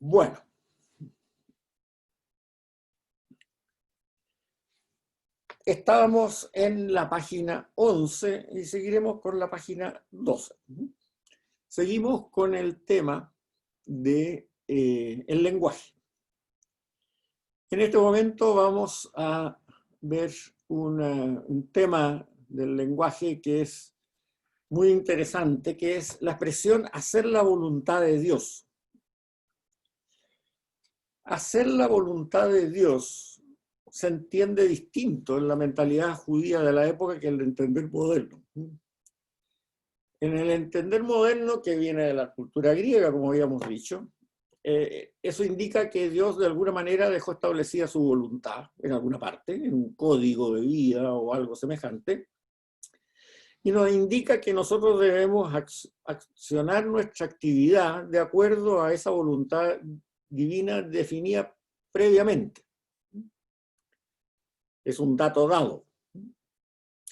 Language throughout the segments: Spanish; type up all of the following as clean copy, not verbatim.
Bueno, estábamos en la página 11 y seguiremos con la página 12. Seguimos con el tema de el lenguaje. En este momento vamos a ver un tema del lenguaje que es muy interesante, que es la expresión hacer la voluntad de Dios. Hacer la voluntad de Dios se entiende distinto en la mentalidad judía de la época que el entender moderno. En el entender moderno, que viene de la cultura griega, como habíamos dicho, eso indica que Dios de alguna manera dejó establecida su voluntad en alguna parte, en un código de vida o algo semejante, y nos indica que nosotros debemos accionar nuestra actividad de acuerdo a esa voluntad divina definida previamente. Es un dato dado.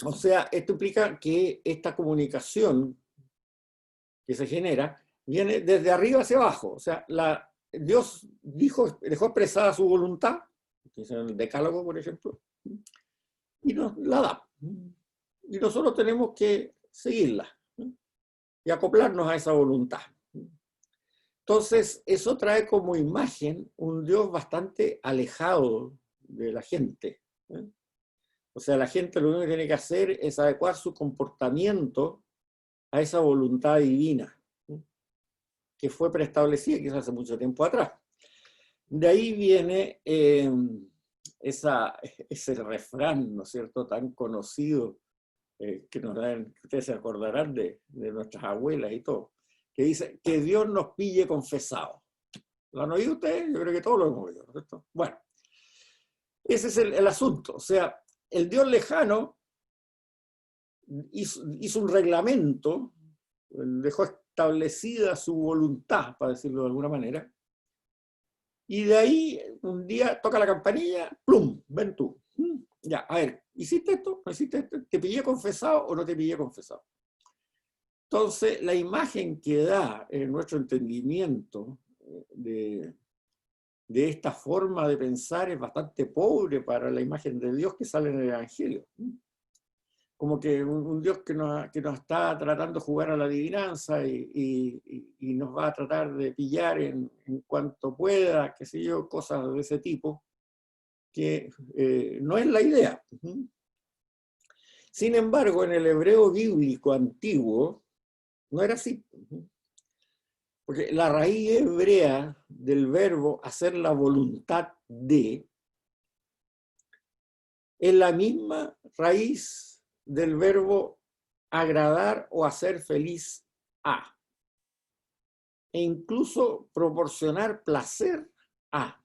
O sea, esto implica que esta comunicación que se genera viene desde arriba hacia abajo. O sea, Dios dejó expresada su voluntad, que es en el Decálogo, por ejemplo, y nos la da. Y nosotros tenemos que seguirla y acoplarnos a esa voluntad. Entonces, eso trae como imagen un Dios bastante alejado de la gente. O sea, la gente lo único que tiene que hacer es adecuar su comportamiento a esa voluntad divina que fue preestablecida quizás hace mucho tiempo atrás. De ahí viene ese refrán, ¿no es cierto?, tan conocido que nos dan, ustedes se acordarán de nuestras abuelas y todo, que dice que Dios nos pille confesado. ¿Lo han oído ustedes? Yo creo que todos lo hemos oído, ¿no es cierto? Bueno, ese es el asunto. O sea, el Dios lejano hizo un reglamento, dejó establecida su voluntad, para decirlo de alguna manera, y de ahí un día toca la campanilla, ¡plum!, ven tú. Ya, a ver, ¿hiciste esto? ¿No hiciste esto? ¿Te pillé confesado o no te pillé confesado? Entonces, la imagen que da en nuestro entendimiento de esta forma de pensar es bastante pobre para la imagen de Dios que sale en el Evangelio. Como que un Dios que nos está tratando de jugar a la adivinanza y nos va a tratar de pillar en cuanto pueda, qué sé yo, cosas de ese tipo, que no es la idea. Sin embargo, en el hebreo bíblico antiguo no era así. Porque la raíz hebrea del verbo hacer la voluntad de es la misma raíz del verbo agradar o hacer feliz a. E incluso proporcionar placer a.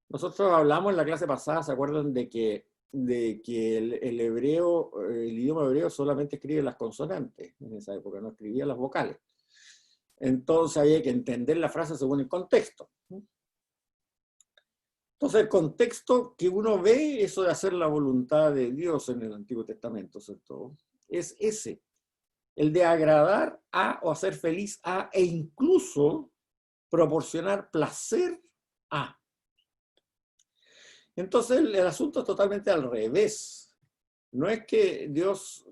Nosotros hablamos en la clase pasada, ¿se acuerdan de que el hebreo, el idioma hebreo solamente escribe las consonantes? En esa época no escribía las vocales. Entonces había que entender la frase según el contexto. Entonces el contexto que uno ve, eso de hacer la voluntad de Dios en el Antiguo Testamento, ¿cierto?, es ese, el de agradar a o hacer feliz a, e incluso proporcionar placer a. Entonces el asunto es totalmente al revés. No es que Dios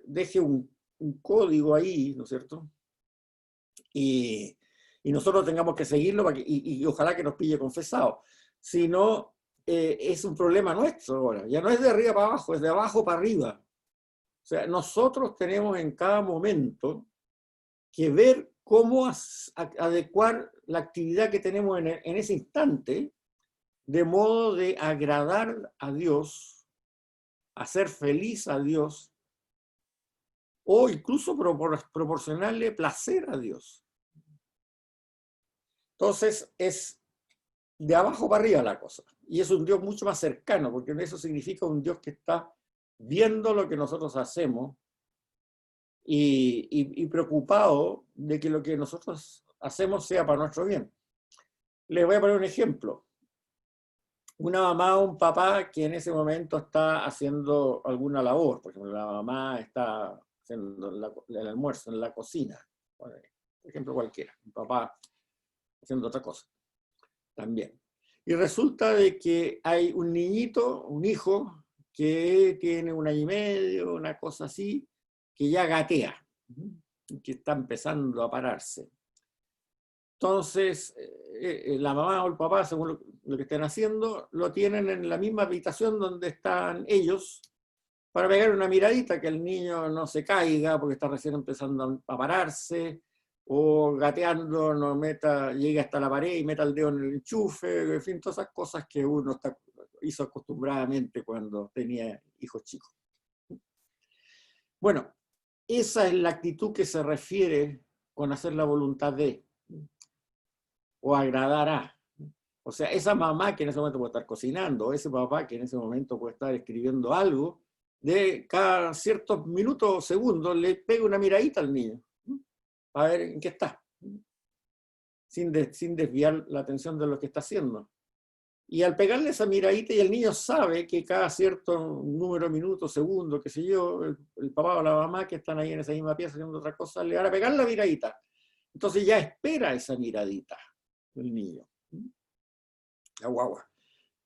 deje un código ahí, ¿no es cierto?, y nosotros tengamos que seguirlo y ojalá que nos pille confesado, sino es un problema nuestro ahora. Ya no es de arriba para abajo, es de abajo para arriba. O sea, nosotros tenemos en cada momento que ver cómo adecuar la actividad que tenemos en ese instante, de modo de agradar a Dios, hacer feliz a Dios, o incluso proporcionarle placer a Dios. Entonces es de abajo para arriba la cosa. Y es un Dios mucho más cercano, porque eso significa un Dios que está viendo lo que nosotros hacemos y preocupado de que lo que nosotros hacemos sea para nuestro bien. Les voy a poner un ejemplo. Una mamá o un papá que en ese momento está haciendo alguna labor, por ejemplo, la mamá está haciendo el almuerzo en la cocina, por ejemplo cualquiera, un papá haciendo otra cosa también. Y resulta de que hay un niñito, un hijo, que tiene 1 año y medio, una cosa así, que ya gatea, que está empezando a pararse. Entonces, la mamá o el papá, según lo que estén haciendo, lo tienen en la misma habitación donde están ellos, para pegar una miradita, que el niño no se caiga porque está recién empezando a pararse, o gateando no llegue hasta la pared y meta el dedo en el enchufe, en fin, todas esas cosas que uno hizo acostumbradamente cuando tenía hijos chicos. Bueno, esa es la actitud que se refiere con hacer la voluntad de, o agradar a. O sea, esa mamá que en ese momento puede estar cocinando, o ese papá que en ese momento puede estar escribiendo algo, de cada ciertos minutos o segundos le pega una miradita al niño, a ver en qué está, sin desviar la atención de lo que está haciendo. Y al pegarle esa miradita, y el niño sabe que cada cierto número de minutos, segundos, qué sé yo, el papá o la mamá que están ahí en esa misma pieza haciendo otra cosa, le van a pegar la miradita. Entonces ya espera esa miradita el niño, la guagua.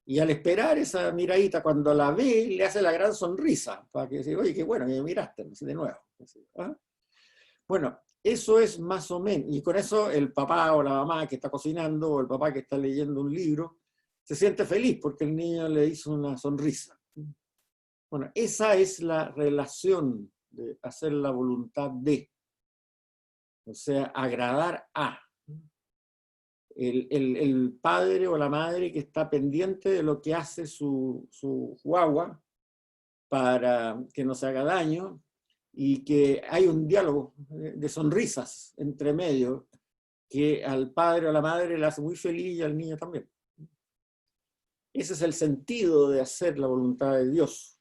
Y al esperar esa miradita, cuando la ve, le hace la gran sonrisa, para que diga, oye, qué bueno que me miraste, de nuevo. ¿Ah? Bueno, eso es más o menos, y con eso el papá o la mamá que está cocinando, o el papá que está leyendo un libro, se siente feliz porque el niño le hizo una sonrisa. Bueno, esa es la relación de hacer la voluntad de, o sea, agradar a. El padre o la madre que está pendiente de lo que hace su guagua para que no se haga daño, y que hay un diálogo de sonrisas entre medio que al padre o a la madre le hace muy feliz y al niño también. Ese es el sentido de hacer la voluntad de Dios.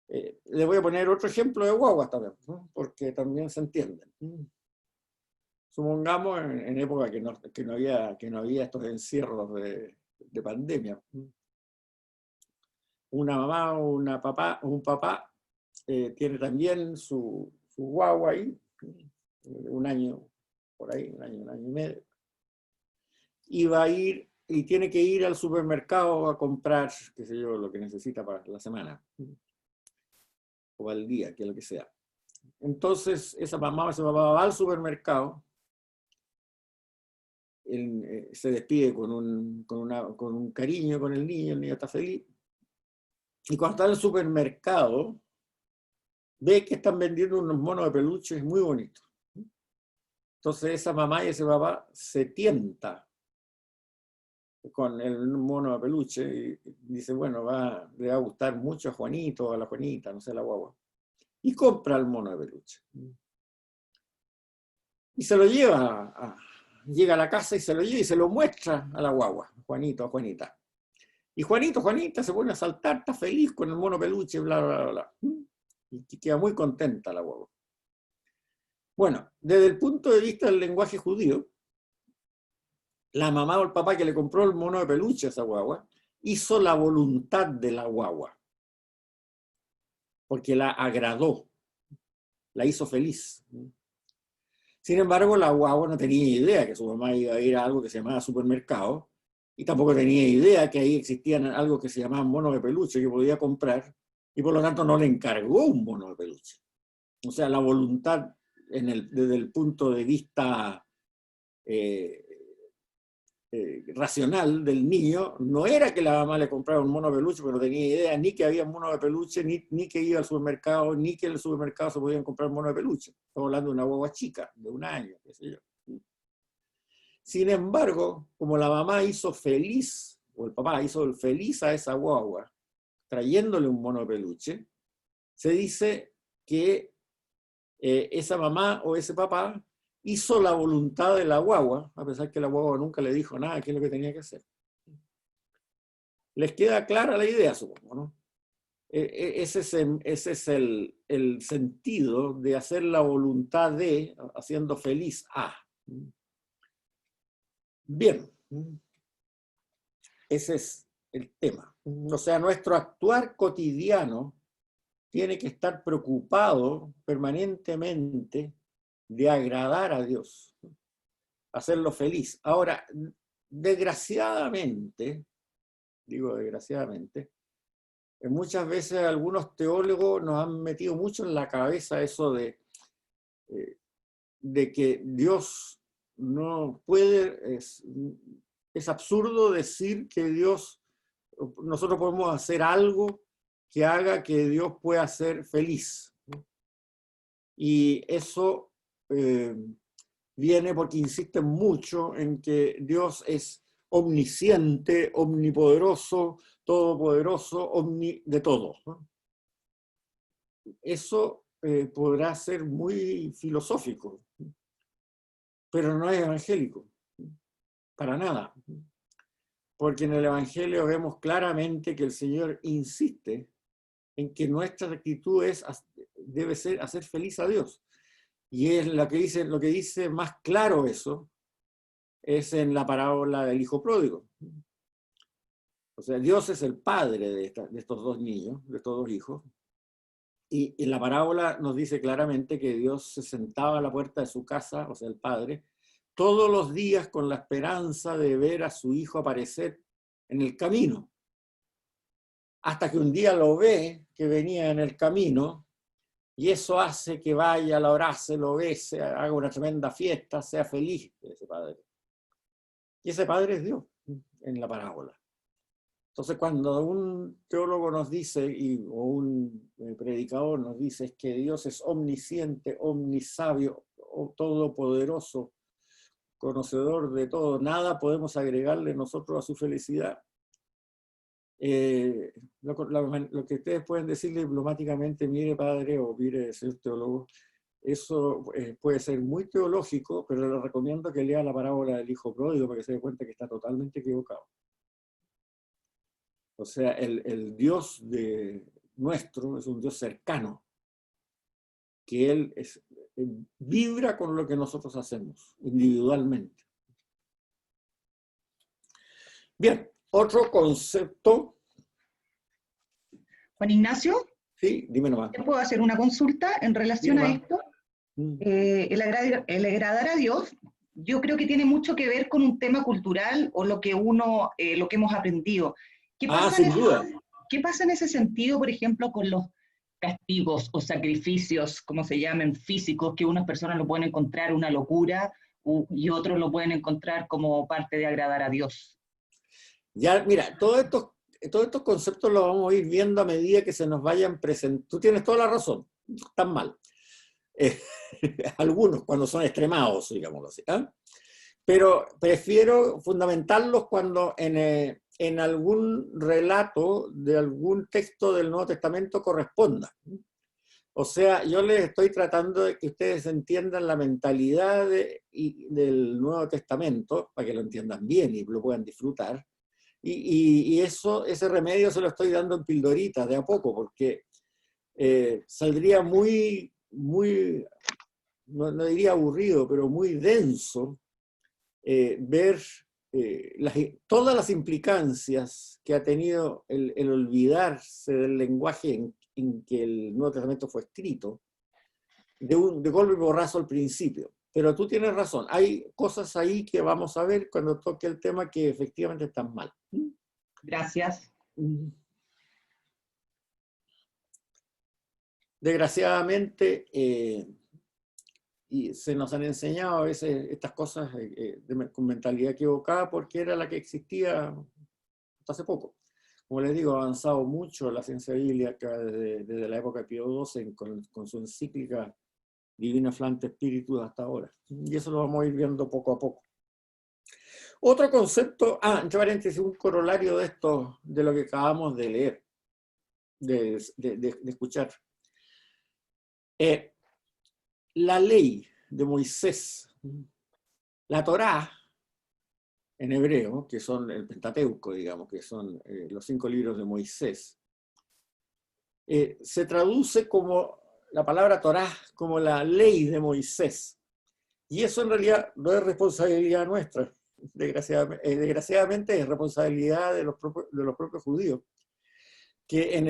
Le voy a poner otro ejemplo de guaguas también, ¿no? Porque también se entienden. Supongamos en época que no había estos encierros de pandemia. Una mamá o un papá tiene también su guagua ahí, 1 año, por ahí, 1 año y medio, y va a ir, y tiene que ir al supermercado a comprar, qué sé yo, lo que necesita para la semana, o al día, que es lo que sea. Entonces, esa mamá o ese papá va al supermercado, se despide con un cariño con el niño está feliz, y cuando está en el supermercado, ve que están vendiendo unos monos de peluches muy bonitos. Entonces esa mamá y ese papá se tienta con el mono de peluche y dice, bueno, le va a gustar mucho a Juanito, a la Juanita, no sé, a la guagua. Y compra el mono de peluche. Y se lo llega a la casa y se lo lleva y se lo muestra a la guagua, Juanito, a Juanita. Y Juanita se pone a saltar, está feliz con el mono peluche, bla, bla, bla, bla. Y queda muy contenta la guagua. Bueno, desde el punto de vista del lenguaje judío, la mamá o el papá que le compró el mono de peluche a esa guagua, hizo la voluntad de la guagua, porque la agradó, la hizo feliz. Sin embargo, la guagua no tenía idea que su mamá iba a ir a algo que se llamaba supermercado, y tampoco tenía idea que ahí existían algo que se llamaba mono de peluche que podía comprar, y por lo tanto no le encargó un mono de peluche. O sea, la voluntad desde el punto de vista racional del niño no era que la mamá le comprara un mono de peluche, pero no tenía idea ni que había mono de peluche, ni que iba al supermercado, ni que en el supermercado se podían comprar mono de peluche. Estamos hablando de una guagua chica, de 1 año, qué sé yo. Sin embargo, como la mamá hizo feliz, o el papá hizo feliz a esa guagua, trayéndole un mono de peluche, se dice que esa mamá o ese papá hizo la voluntad de la guagua, a pesar que la guagua nunca le dijo nada, qué es lo que tenía que hacer. Les queda clara la idea, supongo, ¿no? Ese es el sentido de hacer la voluntad de, haciendo feliz a. Bien, ese es el tema. O sea, nuestro actuar cotidiano tiene que estar preocupado permanentemente de agradar a Dios. hacerlo feliz. Ahora, desgraciadamente, digo desgraciadamente, muchas veces algunos teólogos nos han metido mucho en la cabeza eso de que Dios no puede, es absurdo decir que nosotros podemos hacer algo que haga que Dios pueda ser feliz. Y eso viene porque insisten mucho en que Dios es omnisciente, omnipoderoso, todopoderoso, de todo, ¿no? Eso podrá ser muy filosófico, pero no es evangélico, para nada. Porque en el Evangelio vemos claramente que el Señor insiste en que nuestra actitud debe ser hacer feliz a Dios. Y es lo que dice más claro eso, es en la parábola del hijo pródigo. O sea, Dios es el padre de estos dos niños, de estos dos hijos, y en la parábola nos dice claramente que Dios se sentaba a la puerta de su casa, o sea, el padre, todos los días con la esperanza de ver a su hijo aparecer en el camino. Hasta que un día lo ve que venía en el camino, y eso hace que vaya, lo abrace, lo bese, haga una tremenda fiesta, sea feliz ese padre. Y ese padre es Dios en la parábola. Entonces, cuando un teólogo nos dice, o un predicador nos dice que Dios es omnisciente, omnisabio, todopoderoso, conocedor de todo, nada podemos agregarle nosotros a su felicidad. Lo que ustedes pueden decirle diplomáticamente, mire padre o mire señor teólogo, eso puede ser muy teológico, pero le recomiendo que lea la parábola del hijo pródigo para que se dé cuenta que está totalmente equivocado. O sea, el Dios nuestro es un Dios cercano, que Él vibra con lo que nosotros hacemos individualmente. Bien, otro concepto. Juan Ignacio, Sí, dime nomás. ¿te puedo hacer una consulta en relación a esto? El agradar a Dios, yo creo que tiene mucho que ver con un tema cultural o lo que hemos aprendido. Sin duda. ¿Qué pasa en ese sentido, por ejemplo, con los castigos o sacrificios, como se llaman, físicos, que unas personas lo pueden encontrar una locura y otros lo pueden encontrar como parte de agradar a Dios? Ya, mira, todos estos conceptos los vamos a ir viendo a medida que se nos vayan presentando. Tú tienes toda la razón, están mal. Algunos cuando son extremados, digámoslo así. ¿Eh? Pero prefiero fundamentarlos cuando en algún relato de algún texto del Nuevo Testamento corresponda. O sea, yo les estoy tratando de que ustedes entiendan la mentalidad del Nuevo Testamento, para que lo entiendan bien y lo puedan disfrutar. Y ese remedio se lo estoy dando en pildoritas, de a poco, porque saldría muy, no diría aburrido, pero muy denso ver todas las implicancias que ha tenido el olvidarse del lenguaje en que el Nuevo Testamento fue escrito, de golpe y borrazo al principio. Pero tú tienes razón, hay cosas ahí que vamos a ver cuando toque el tema que efectivamente están mal. Gracias. Desgraciadamente, y se nos han enseñado a veces estas cosas con mentalidad equivocada porque era la que existía hasta hace poco. Como les digo, ha avanzado mucho la ciencia bíblica desde la época de Pío XII con su encíclica Divina Flante Spiritus hasta ahora. Y eso lo vamos a ir viendo poco a poco. Otro concepto, entre paréntesis, un corolario de esto, de lo que acabamos de leer, de escuchar. La ley de Moisés, la Torá, en hebreo, que son el Pentateuco, digamos, que son los 5 libros de Moisés, se traduce como la palabra Torá, como la ley de Moisés. Y eso en realidad no es responsabilidad nuestra, desgraciadamente es responsabilidad de los propios judíos, que en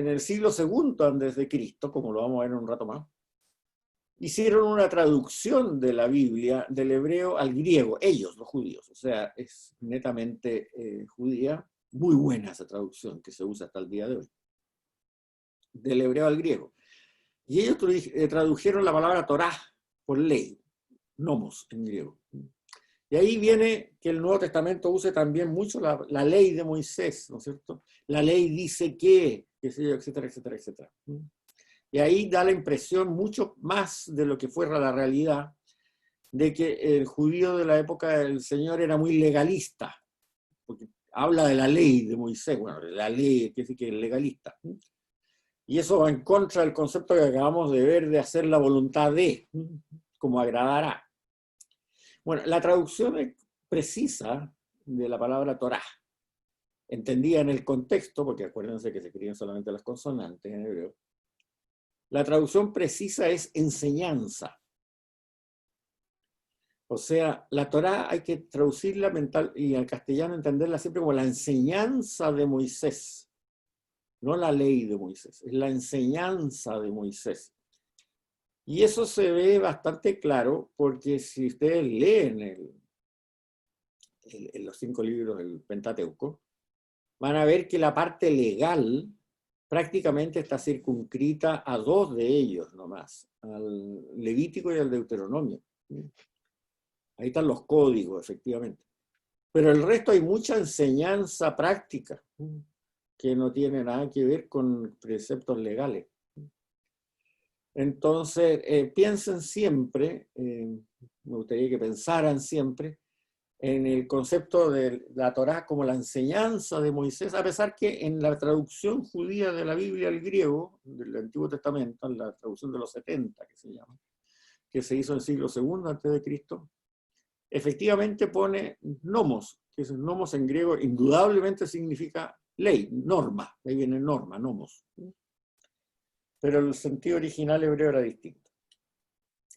el siglo II antes de Cristo, como lo vamos a ver en un rato más, hicieron una traducción de la Biblia del hebreo al griego, ellos, los judíos, o sea, es netamente judía, muy buena esa traducción que se usa hasta el día de hoy, del hebreo al griego. Y ellos tradujeron la palabra Torá por ley, nomos en griego. Y ahí viene que el Nuevo Testamento use también mucho la ley de Moisés, ¿no es cierto? La ley dice que, qué sé yo, etcétera, etcétera, etcétera. Y ahí da la impresión, mucho más de lo que fuera la realidad, de que el judío de la época del Señor era muy legalista, porque habla de la ley de Moisés, bueno, la ley que es legalista. Y eso va en contra del concepto que acabamos de ver de hacer la voluntad de, como agradará. Bueno, la traducción precisa de la palabra Torá, entendida en el contexto, porque acuérdense que se escriben solamente las consonantes en hebreo, la traducción precisa es enseñanza. O sea, la Torá hay que traducirla mental y al castellano entenderla siempre como la enseñanza de Moisés, no la ley de Moisés, es la enseñanza de Moisés. Y eso se ve bastante claro porque si ustedes leen los 5 libros del Pentateuco, van a ver que la parte legal prácticamente está circunscrita a 2 de ellos nomás, al Levítico y al Deuteronomio. Ahí están los códigos, efectivamente. Pero el resto hay mucha enseñanza práctica que no tiene nada que ver con preceptos legales. Entonces, piensen siempre, me gustaría que pensaran siempre, en el concepto de la Torá como la enseñanza de Moisés, a pesar que en la traducción judía de la Biblia al griego, del Antiguo Testamento, en la traducción de los 70, que se llama, que se hizo en el siglo II a.C., efectivamente pone nomos, que es nomos en griego, indudablemente significa ley, norma, de ahí viene norma, nomos. Pero el sentido original hebreo era distinto.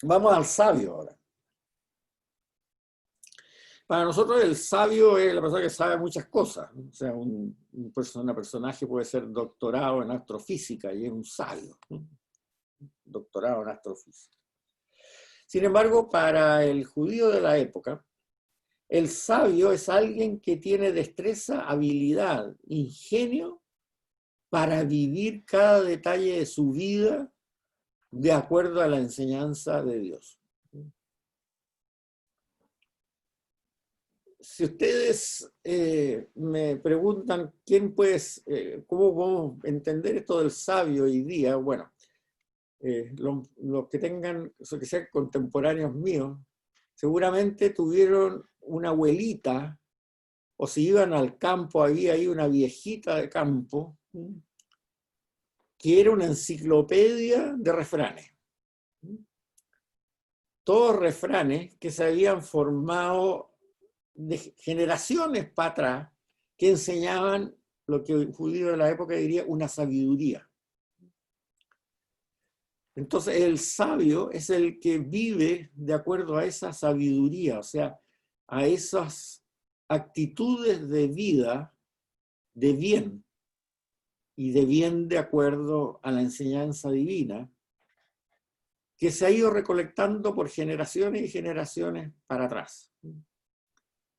Vamos al sabio ahora. Para nosotros el sabio es la persona que sabe muchas cosas. O sea, un personaje puede ser doctorado en astrofísica y es un sabio. Doctorado en astrofísica. Sin embargo, para el judío de la época, el sabio es alguien que tiene destreza, habilidad, ingenio para vivir cada detalle de su vida de acuerdo a la enseñanza de Dios. Si ustedes me preguntan cómo podemos entender esto del sabio hoy día, bueno, los que que sean contemporáneos míos, seguramente tuvieron una abuelita, o si iban al campo, había ahí una viejita de campo, que era una enciclopedia de refranes. Todos refranes que se habían formado de generaciones para atrás, que enseñaban lo que un judío de la época diría una sabiduría. Entonces el sabio es el que vive de acuerdo a esa sabiduría, o sea, a esas actitudes de vida de bien, y de bien de acuerdo a la enseñanza divina, que se ha ido recolectando por generaciones y generaciones para atrás.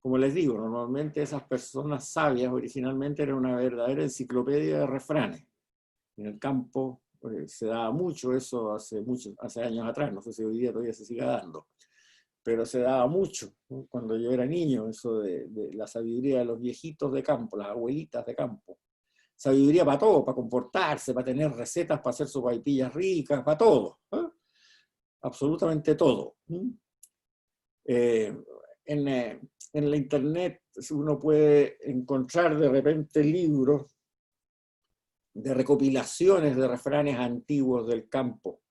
Como les digo, normalmente esas personas sabias originalmente eran una verdadera enciclopedia de refranes. En el campo se daba mucho eso hace años atrás, no sé si hoy día todavía se siga dando, pero se daba mucho, ¿no? Cuando yo era niño, eso de la sabiduría de los viejitos de campo, las abuelitas de campo. Sabiduría para todo, para comportarse, para tener recetas, para hacer sopaipillas ricas, para todo. Absolutamente todo. En la internet uno puede encontrar de repente libros de recopilaciones de refranes antiguos del campo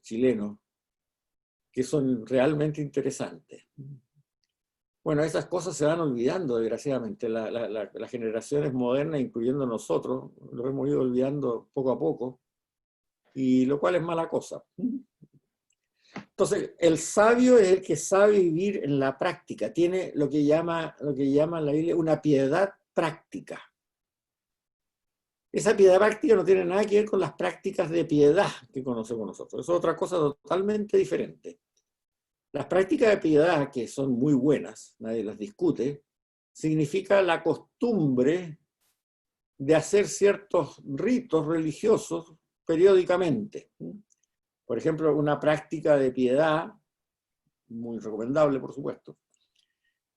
chileno, que son realmente interesantes. Bueno, esas cosas se van olvidando, desgraciadamente. Las generaciones modernas, incluyendo nosotros, lo hemos ido olvidando poco a poco, y lo cual es mala cosa. Entonces, el sabio es el que sabe vivir en la práctica, tiene lo que llama en la Biblia una piedad práctica. Esa piedad práctica no tiene nada que ver con las prácticas de piedad que conocemos nosotros. Eso es otra cosa totalmente diferente. Las prácticas de piedad, que son muy buenas, nadie las discute, significa la costumbre de hacer ciertos ritos religiosos periódicamente. Por ejemplo, una práctica de piedad, muy recomendable por supuesto,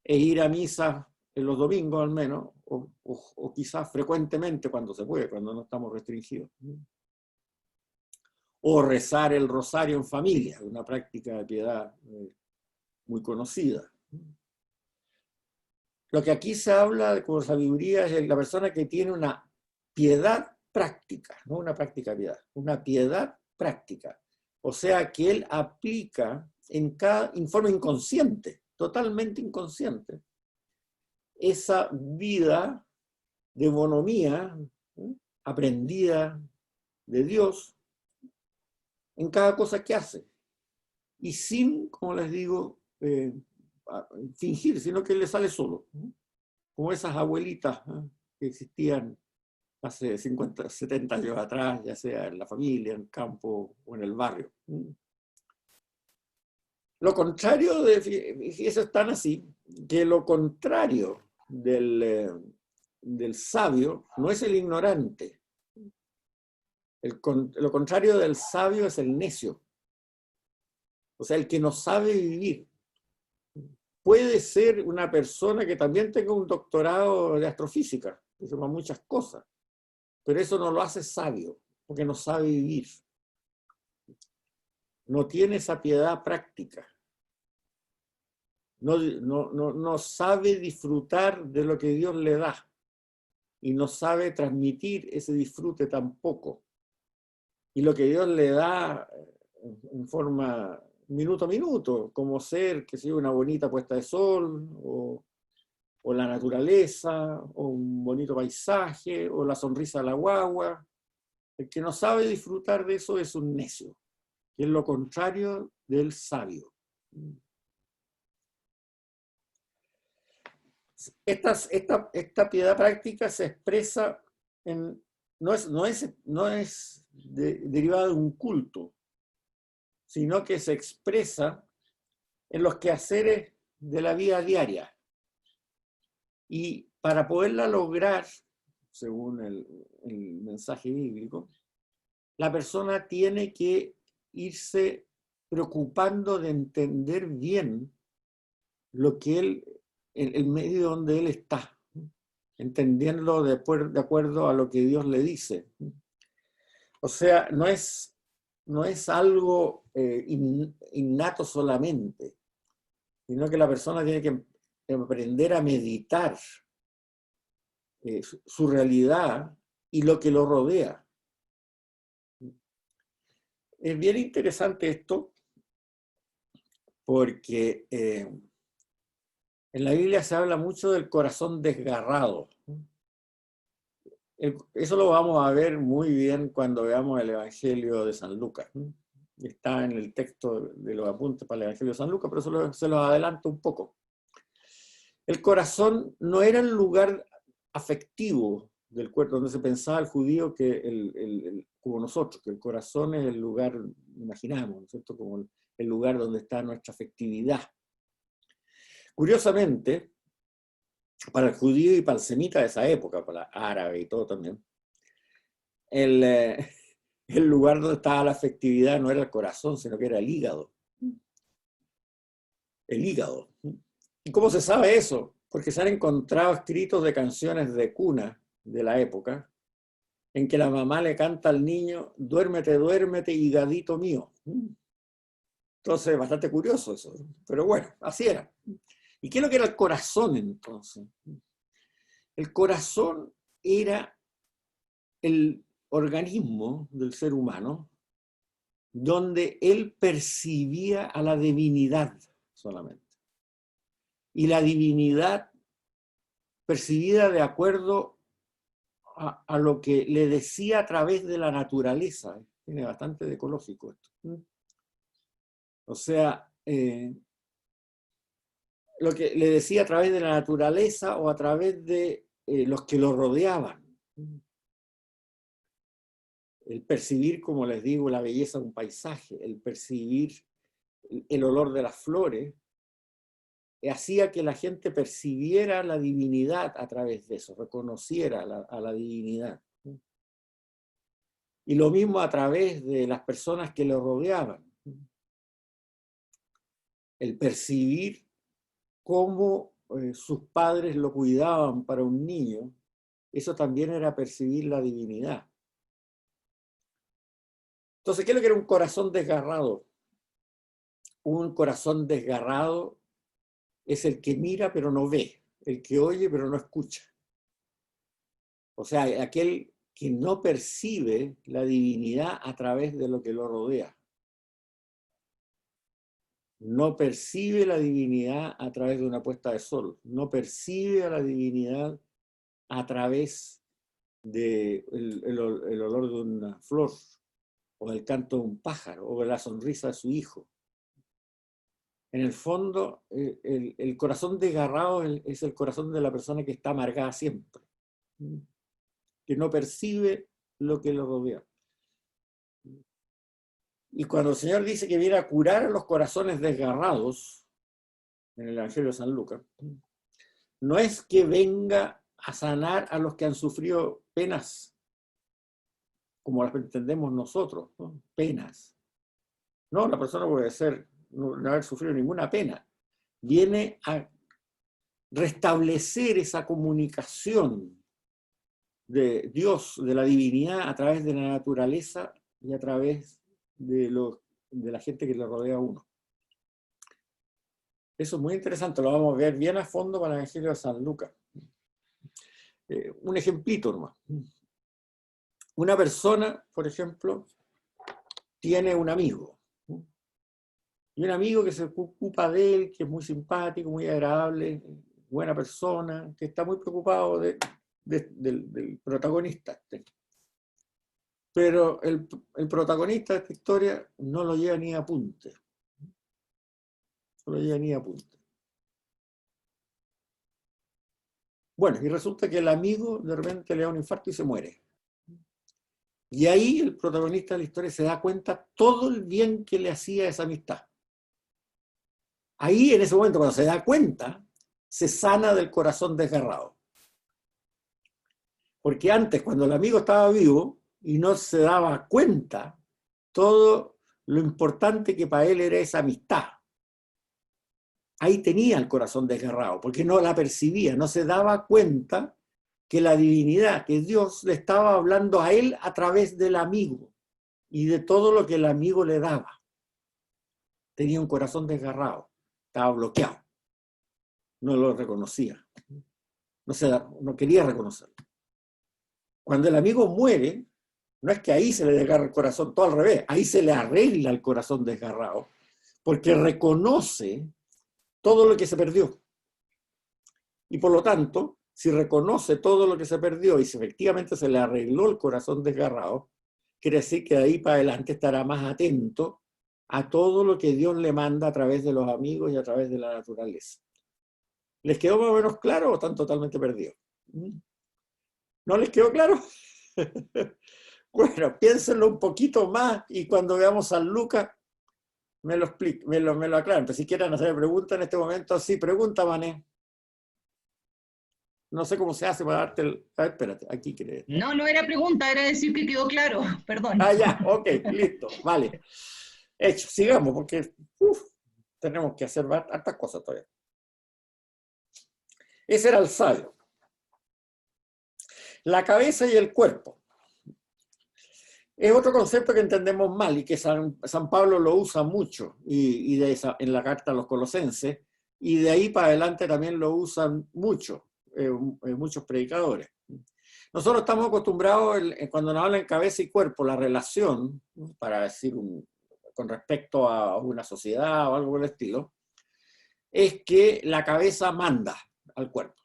es ir a misa en los domingos al menos, o quizás frecuentemente cuando se puede, cuando no estamos restringidos. O rezar el rosario en familia, una práctica de piedad muy conocida. Lo que aquí se habla como sabiduría es la persona que tiene una piedad práctica, no una práctica de piedad, una piedad práctica. O sea que él aplica en forma inconsciente, totalmente inconsciente, esa vida de bonomía aprendida de Dios en cada cosa que hace. Y sin, como les digo, fingir, sino que le sale solo. Como esas abuelitas que existían hace 50, 70 años atrás, ya sea en la familia, en el campo o en el barrio. Lo contrario, eso es tan así, que lo contrario del sabio no es el ignorante. Lo contrario del sabio es el necio. O sea, el que no sabe vivir. Puede ser una persona que también tenga un doctorado de astrofísica, que sepa muchas cosas, pero eso no lo hace sabio, porque no sabe vivir. No tiene esa piedad práctica. No sabe disfrutar de lo que Dios le da y no sabe transmitir ese disfrute tampoco. Y lo que Dios le da en forma minuto a minuto, como ser, que sea una bonita puesta de sol, o la naturaleza, o un bonito paisaje, o la sonrisa de la guagua. El que no sabe disfrutar de eso es un necio, que es lo contrario del sabio. Esta piedad práctica se expresa no es derivada de un culto, sino que se expresa en los quehaceres de la vida diaria. Y para poderla lograr, según el mensaje bíblico, la persona tiene que irse preocupando de entender bien lo que el medio donde él está, entendiéndolo de acuerdo a lo que Dios le dice. O sea, no es algo innato solamente, sino que la persona tiene que aprender a meditar su realidad y lo que lo rodea. Es bien interesante esto porque en la Biblia se habla mucho del corazón desgarrado. Eso lo vamos a ver muy bien cuando veamos el Evangelio de San Lucas. Está en el texto de los apuntes para el Evangelio de San Lucas, pero se los adelanto un poco. El corazón no era el lugar afectivo del cuerpo, donde se pensaba el judío como nosotros, que el corazón es el lugar, imaginamos, ¿no es cierto?, como el lugar donde está nuestra afectividad. Curiosamente, para el judío y para el semita de esa época, para el árabe y todo también, el lugar donde estaba la afectividad no era el corazón, sino que era el hígado. El hígado. ¿Y cómo se sabe eso? Porque se han encontrado escritos de canciones de cuna de la época en que la mamá le canta al niño: duérmete, duérmete, higadito mío. Entonces, bastante curioso eso. Pero bueno, así era. ¿Y qué es lo que era el corazón entonces? El corazón era el organismo del ser humano donde él percibía a la divinidad solamente. Y la divinidad percibida de acuerdo a lo que le decía a través de la naturaleza. Tiene bastante de ecológico esto. O sea, lo que le decía a través de la naturaleza o a través de los que lo rodeaban. el percibir, como les digo, la belleza de un paisaje, el percibir el olor de las flores, hacía que la gente percibiera la divinidad a través de eso, reconociera a la divinidad. Y lo mismo a través de las personas que lo rodeaban. El percibir cómo sus padres lo cuidaban para un niño, eso también era percibir la divinidad. Entonces, ¿qué es lo que era un corazón desgarrado? Un corazón desgarrado es el que mira pero no ve, el que oye pero no escucha. O sea, aquel que no percibe la divinidad a través de lo que lo rodea. No percibe la divinidad a través de una puesta de sol. No percibe a la divinidad a través del el olor de una flor, o del canto de un pájaro, o de la sonrisa de su hijo. En el fondo, el corazón desgarrado es el corazón de la persona que está amargada siempre, que no percibe lo que lo rodea. Y cuando el Señor dice que viene a curar a los corazones desgarrados, en el Evangelio de San Lucas, no es que venga a sanar a los que han sufrido penas, como las entendemos nosotros, ¿no? Penas. No, la persona puede ser, no haber sufrido ninguna pena. Viene a restablecer esa comunicación de Dios, de la divinidad, a través de la naturaleza y a través de la gente que le rodea a uno. Eso es muy interesante, lo vamos a ver bien a fondo con el Evangelio de San Lucas. Un ejemplito nomás. Una persona, por ejemplo, tiene un amigo. Y un amigo que se ocupa de él, que es muy simpático, muy agradable, buena persona, que está muy preocupado del protagonista. Pero el protagonista de esta historia no lo lleva ni a apunte. No lo lleva ni a apunte. Bueno, y resulta que el amigo de repente le da un infarto y se muere. Y ahí el protagonista de la historia se da cuenta todo el bien que le hacía esa amistad. Ahí, en ese momento, cuando se da cuenta, se sana del corazón desgarrado. Porque antes, cuando el amigo estaba vivo y no se daba cuenta todo lo importante que para él era esa amistad, ahí tenía el corazón desgarrado, porque no la percibía, no se daba cuenta que la divinidad, que Dios le estaba hablando a él a través del amigo y de todo lo que el amigo le daba. Tenía un corazón desgarrado, estaba bloqueado, no lo reconocía, no quería reconocerlo. Cuando el amigo muere, no es que ahí se le desgarra el corazón, todo al revés, ahí se le arregla el corazón desgarrado, porque reconoce todo lo que se perdió. Y por lo tanto, si reconoce todo lo que se perdió y si efectivamente se le arregló el corazón desgarrado, quiere decir que de ahí para adelante estará más atento a todo lo que Dios le manda a través de los amigos y a través de la naturaleza. ¿Les quedó más o menos claro o están totalmente perdidos? ¿No les quedó claro? Bueno, piénsenlo un poquito más y cuando veamos San Lucas me lo explico, me lo aclaran. Pero si quieren hacer preguntas en este momento, sí, pregunta, Mané. No sé cómo se hace para darte el... A ver, espérate, aquí crees. No, no era pregunta, era decir que quedó claro, perdón. Ah, ya, ok, listo, vale. Hecho, sigamos, porque tenemos que hacer hartas cosas todavía. Ese era el sabio. La cabeza y el cuerpo. Es otro concepto que entendemos mal y que San Pablo lo usa mucho y en la carta a los Colosenses, y de ahí para adelante también lo usan mucho, muchos predicadores. Nosotros estamos acostumbrados, cuando nos hablan cabeza y cuerpo, la relación, para decir con respecto a una sociedad o algo por el estilo, es que la cabeza manda al cuerpo.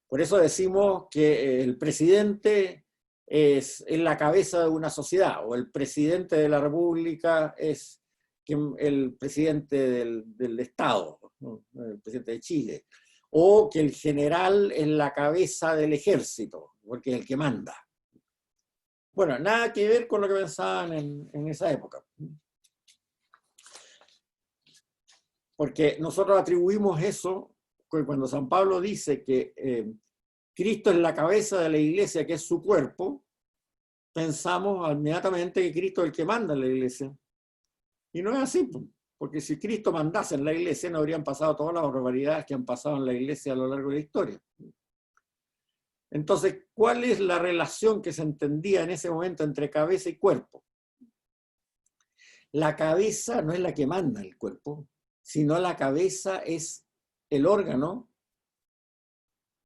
Por eso decimos que el presidente es la cabeza de una sociedad, o el presidente de la República es el presidente del Estado, ¿no? El presidente de Chile, o que el general es la cabeza del ejército, porque es el que manda. Bueno, nada que ver con lo que pensaban en esa época. Porque nosotros atribuimos eso, cuando San Pablo dice que Cristo es la cabeza de la iglesia, que es su cuerpo, pensamos inmediatamente que Cristo es el que manda en la iglesia. Y no es así, porque si Cristo mandase en la iglesia, no habrían pasado todas las barbaridades que han pasado en la iglesia a lo largo de la historia. Entonces, ¿cuál es la relación que se entendía en ese momento entre cabeza y cuerpo? La cabeza no es la que manda el cuerpo, sino la cabeza es el órgano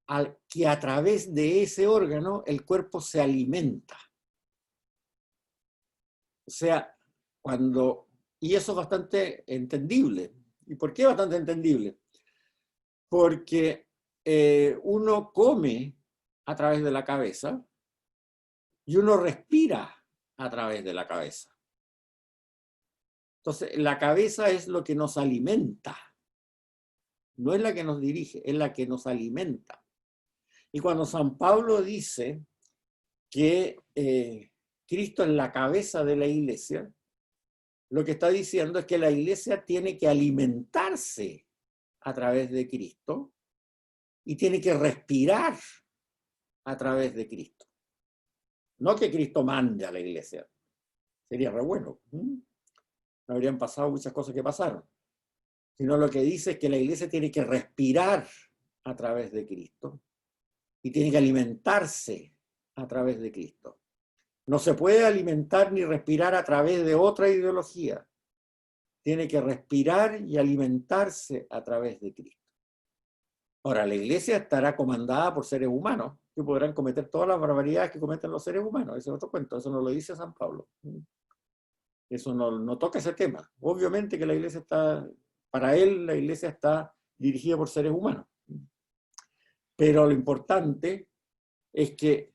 al que a través de ese órgano el cuerpo se alimenta. O sea, y eso es bastante entendible. ¿Y por qué bastante entendible? Porque uno come a través de la cabeza y uno respira a través de la cabeza. Entonces, la cabeza es lo que nos alimenta. No es la que nos dirige, es la que nos alimenta. Y cuando San Pablo dice que Cristo es la cabeza de la iglesia, lo que está diciendo es que la iglesia tiene que alimentarse a través de Cristo y tiene que respirar a través de Cristo. No que Cristo mande a la iglesia. Sería re bueno. No habrían pasado muchas cosas que pasaron. Sino lo que dice es que la iglesia tiene que respirar a través de Cristo y tiene que alimentarse a través de Cristo. No se puede alimentar ni respirar a través de otra ideología. Tiene que respirar y alimentarse a través de Cristo. Ahora, la iglesia estará comandada por seres humanos que podrán cometer todas las barbaridades que cometen los seres humanos. Ese es otro cuento, eso no lo dice San Pablo. Eso no toca ese tema. Obviamente que la iglesia para él la iglesia está dirigida por seres humanos. Pero lo importante es que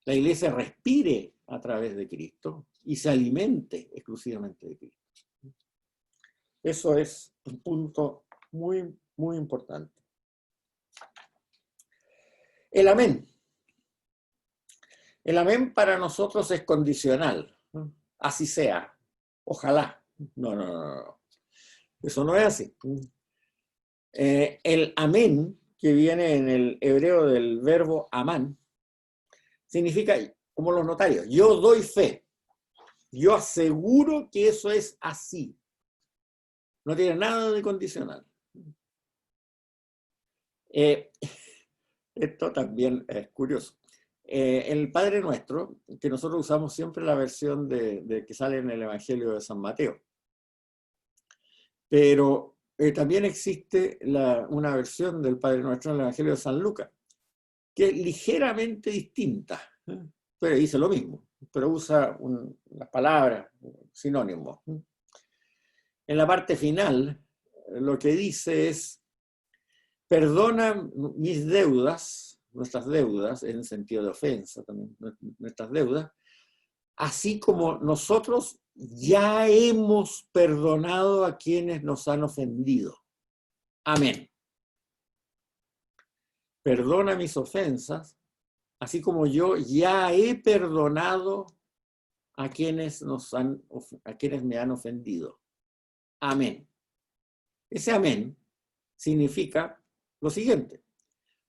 la iglesia respire a través de Cristo y se alimente exclusivamente de Cristo. Eso es un punto muy, muy importante. El amén. El amén para nosotros es condicional. Así sea. Ojalá. No. Eso no es así. El amén, que viene en el hebreo del verbo amán, significa, como los notarios, yo doy fe. Yo aseguro que eso es así. No tiene nada de condicional. Esto también es curioso. El Padre Nuestro, que nosotros usamos siempre la versión de que sale en el Evangelio de San Mateo. Pero también existe una versión del Padre Nuestro en el Evangelio de San Lucas, que es ligeramente distinta, pero dice lo mismo, pero usa las palabras, sinónimos. En la parte final, lo que dice es, perdona mis deudas, nuestras deudas, en el sentido de ofensa también, nuestras deudas, así como nosotros ya hemos perdonado a quienes nos han ofendido. Amén. Perdona mis ofensas, así como yo ya he perdonado a quienes me han ofendido. Amén. Ese amén significa lo siguiente.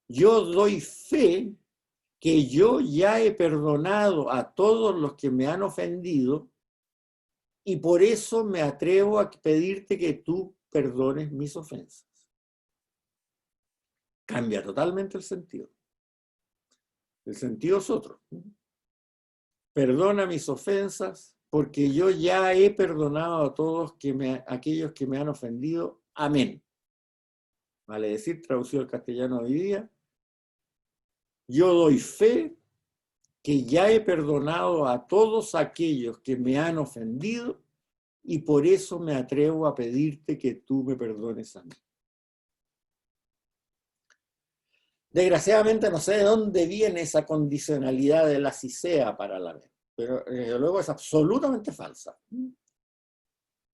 Yo doy fe que yo ya he perdonado a todos los que me han ofendido y por eso me atrevo a pedirte que tú perdones mis ofensas. Cambia totalmente el sentido. El sentido es otro. Perdona mis ofensas porque yo ya he perdonado a todos aquellos que me han ofendido. Amén. Vale decir, traducido al castellano hoy día, yo doy fe que ya he perdonado a todos aquellos que me han ofendido y por eso me atrevo a pedirte que tú me perdones a mí. Desgraciadamente no sé de dónde viene esa condicionalidad de la sisea para la amén, pero luego es absolutamente falsa.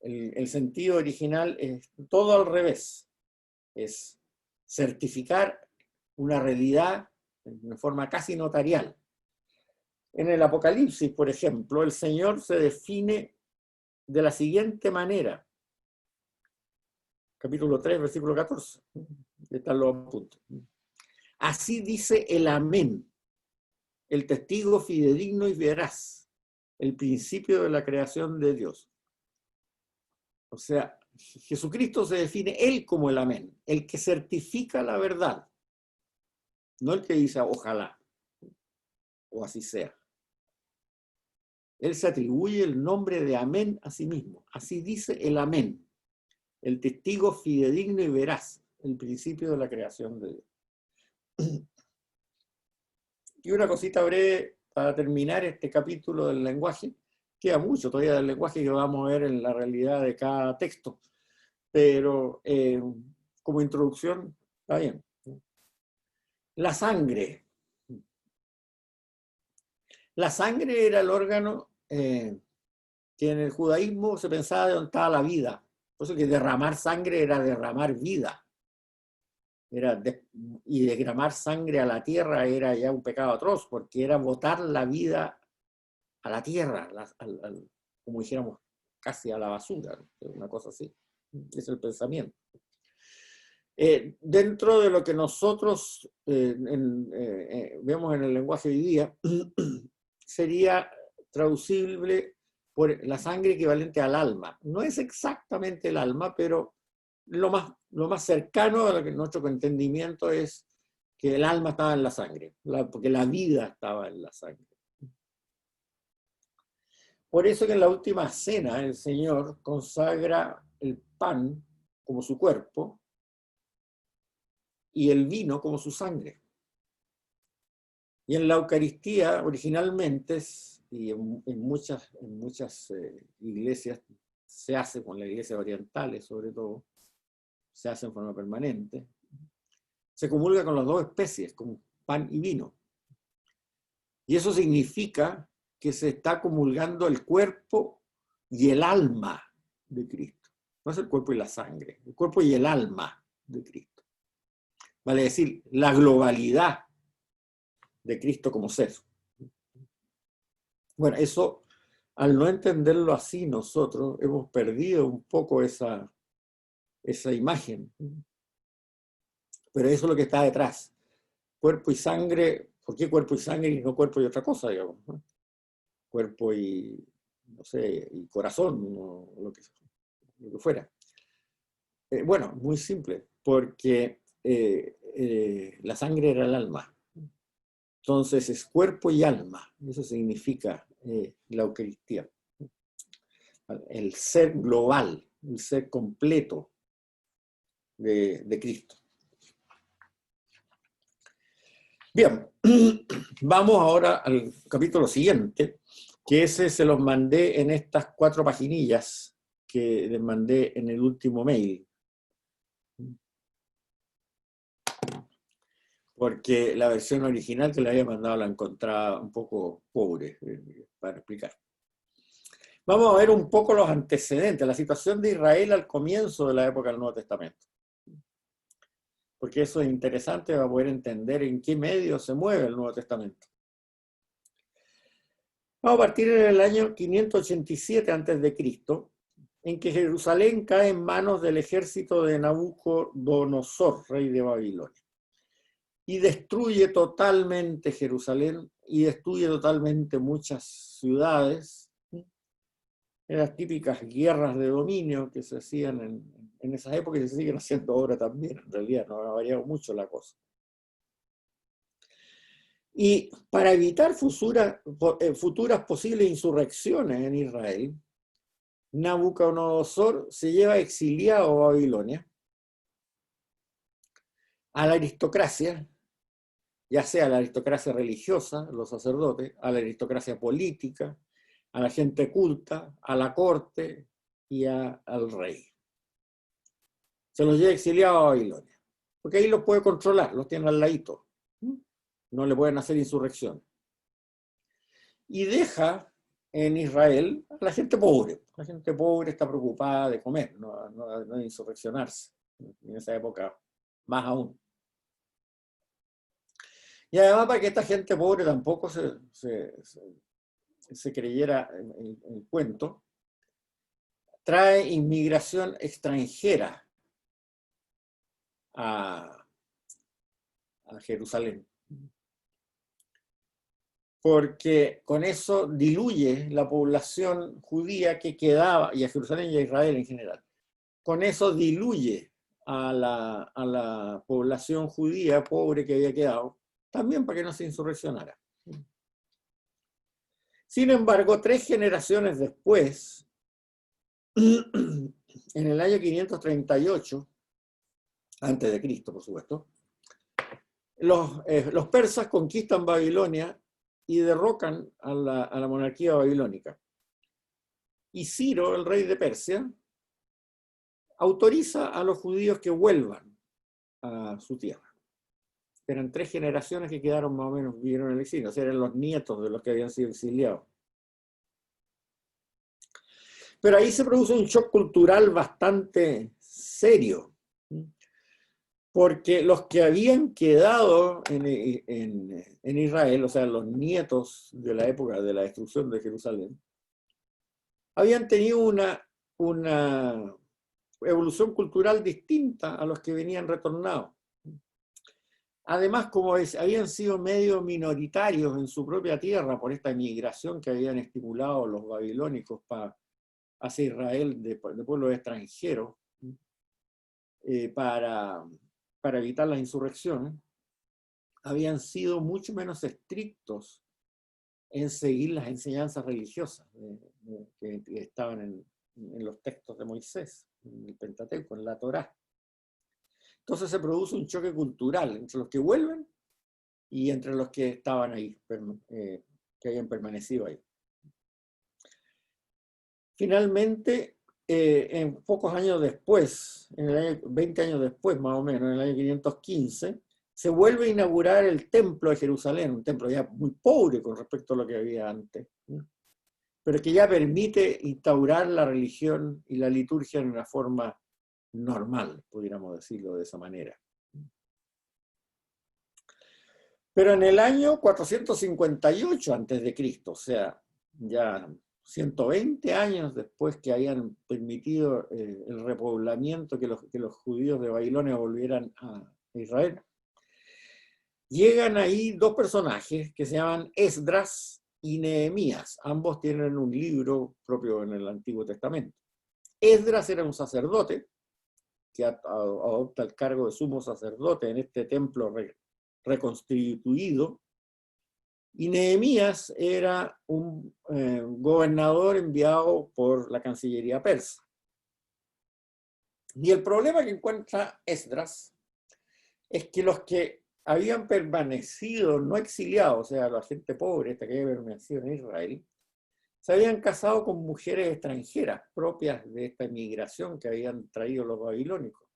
El sentido original es todo al revés. Es certificar una realidad de forma casi notarial. En el Apocalipsis, por ejemplo, el Señor se define de la siguiente manera. Capítulo 3, versículo 14. Están los puntos. Así dice el Amén, el testigo fidedigno y veraz, el principio de la creación de Dios. O sea, Jesucristo se define Él como el Amén, el que certifica la verdad, no el que dice ojalá, o así sea. Él se atribuye el nombre de Amén a sí mismo. Así dice el Amén, el testigo fidedigno y veraz, el principio de la creación de Dios. Y una cosita breve para terminar este capítulo del lenguaje. Queda mucho todavía del lenguaje que vamos a ver en la realidad de cada texto, pero como introducción está bien. La sangre. La sangre era el órgano que en el judaísmo se pensaba de dónde estaba la vida. Por eso que derramar sangre era derramar vida. Y derramar sangre a la tierra era ya un pecado atroz, porque era botar la vida a la tierra, como dijéramos, casi a la basura, una cosa así. Es el pensamiento. Dentro de lo que nosotros vemos en el lenguaje hoy día, sería traducible por la sangre equivalente al alma. No es exactamente el alma, pero lo más cercano a nuestro entendimiento es que el alma estaba en la sangre, porque la vida estaba en la sangre. Por eso que en la última cena el Señor consagra el pan como su cuerpo y el vino como su sangre. Y en la Eucaristía originalmente, y en muchas iglesias se hace, con las iglesias orientales sobre todo, se hace en forma permanente, se comulga con las dos especies, con pan y vino. Y eso significa que se está comulgando el cuerpo y el alma de Cristo. No es el cuerpo y la sangre, el cuerpo y el alma de Cristo. Vale decir, la globalidad de Cristo como ser. Bueno, eso, al no entenderlo así, nosotros hemos perdido un poco esa imagen. Pero eso es lo que está detrás. Cuerpo y sangre, ¿por qué cuerpo y sangre y no cuerpo y otra cosa, digamos? ¿No? Cuerpo y, no sé, y corazón, o lo que fuera. Bueno, muy simple, porque la sangre era el alma. Entonces es cuerpo y alma, eso significa la Eucaristía. El ser global, el ser completo de Cristo. Bien, vamos ahora al capítulo siguiente, que ese se los mandé en estas 4 paginillas que les mandé en el último mail. Porque la versión original que le había mandado la encontraba un poco pobre para explicar. Vamos a ver un poco los antecedentes, la situación de Israel al comienzo de la época del Nuevo Testamento. Porque eso es interesante para poder entender en qué medio se mueve el Nuevo Testamento. Vamos a partir en el año 587 a.C., en que Jerusalén cae en manos del ejército de Nabucodonosor, rey de Babilonia. Y destruye totalmente Jerusalén y destruye totalmente muchas ciudades. En las típicas guerras de dominio que se hacían en esas épocas y se siguen haciendo ahora también, en realidad no ha variado mucho la cosa. Y para evitar futuras posibles insurrecciones en Israel, Nabucodonosor se lleva exiliado a Babilonia a la aristocracia, ya sea la aristocracia religiosa, los sacerdotes, a la aristocracia política, a la gente culta, a la corte y al rey. Se los lleva exiliados a Babilonia, porque ahí los puede controlar, los tiene al ladito. No le pueden hacer insurrección. Y deja en Israel a la gente pobre. La gente pobre está preocupada de comer, no de insurreccionarse. En esa época, más aún. Y además para que esta gente pobre tampoco se creyera el cuento, trae inmigración extranjera a Jerusalén. Porque con eso diluye la población judía que quedaba, y a Jerusalén y a Israel en general. Con eso diluye a la población judía pobre que había quedado, también para que no se insurreccionara. Sin embargo, 3 generaciones después, en el año 538, antes de Cristo, por supuesto, los persas conquistan Babilonia y derrocan a la monarquía babilónica. Y Ciro, el rey de Persia, autoriza a los judíos que vuelvan a su tierra. Eran 3 generaciones que quedaron más o menos, vivieron en el exilio, o sea, eran los nietos de los que habían sido exiliados. Pero ahí se produce un shock cultural bastante serio, porque los que habían quedado en Israel, o sea, los nietos de la época de la destrucción de Jerusalén, habían tenido una evolución cultural distinta a los que venían retornados. Además, como habían sido medio minoritarios en su propia tierra por esta migración que habían estimulado los babilónicos hacia Israel de pueblos extranjeros para evitar las insurrecciones, habían sido mucho menos estrictos en seguir las enseñanzas religiosas que estaban en los textos de Moisés, en el Pentateuco, en la Torá. Entonces se produce un choque cultural entre los que vuelven y entre los que estaban ahí, que habían permanecido ahí. Finalmente, en pocos años después, 20 años después más o menos, en el año 515, se vuelve a inaugurar el templo de Jerusalén, un templo ya muy pobre con respecto a lo que había antes, pero que ya permite instaurar la religión y la liturgia en una forma normal, pudiéramos decirlo de esa manera. Pero en el año 458 a.C., o sea, ya 120 años después que habían permitido el repoblamiento, que los judíos de Babilonia volvieran a Israel, llegan ahí 2 personajes que se llaman Esdras y Nehemías. Ambos tienen un libro propio en el Antiguo Testamento. Esdras era un sacerdote que adopta el cargo de sumo sacerdote en este templo reconstituido, y Nehemías era un gobernador enviado por la Cancillería persa. Y el problema que encuentra Esdras es que los que habían permanecido no exiliados, o sea, la gente pobre, esta que había permanecido en Israel, se habían casado con mujeres extranjeras propias de esta inmigración que habían traído los babilónicos.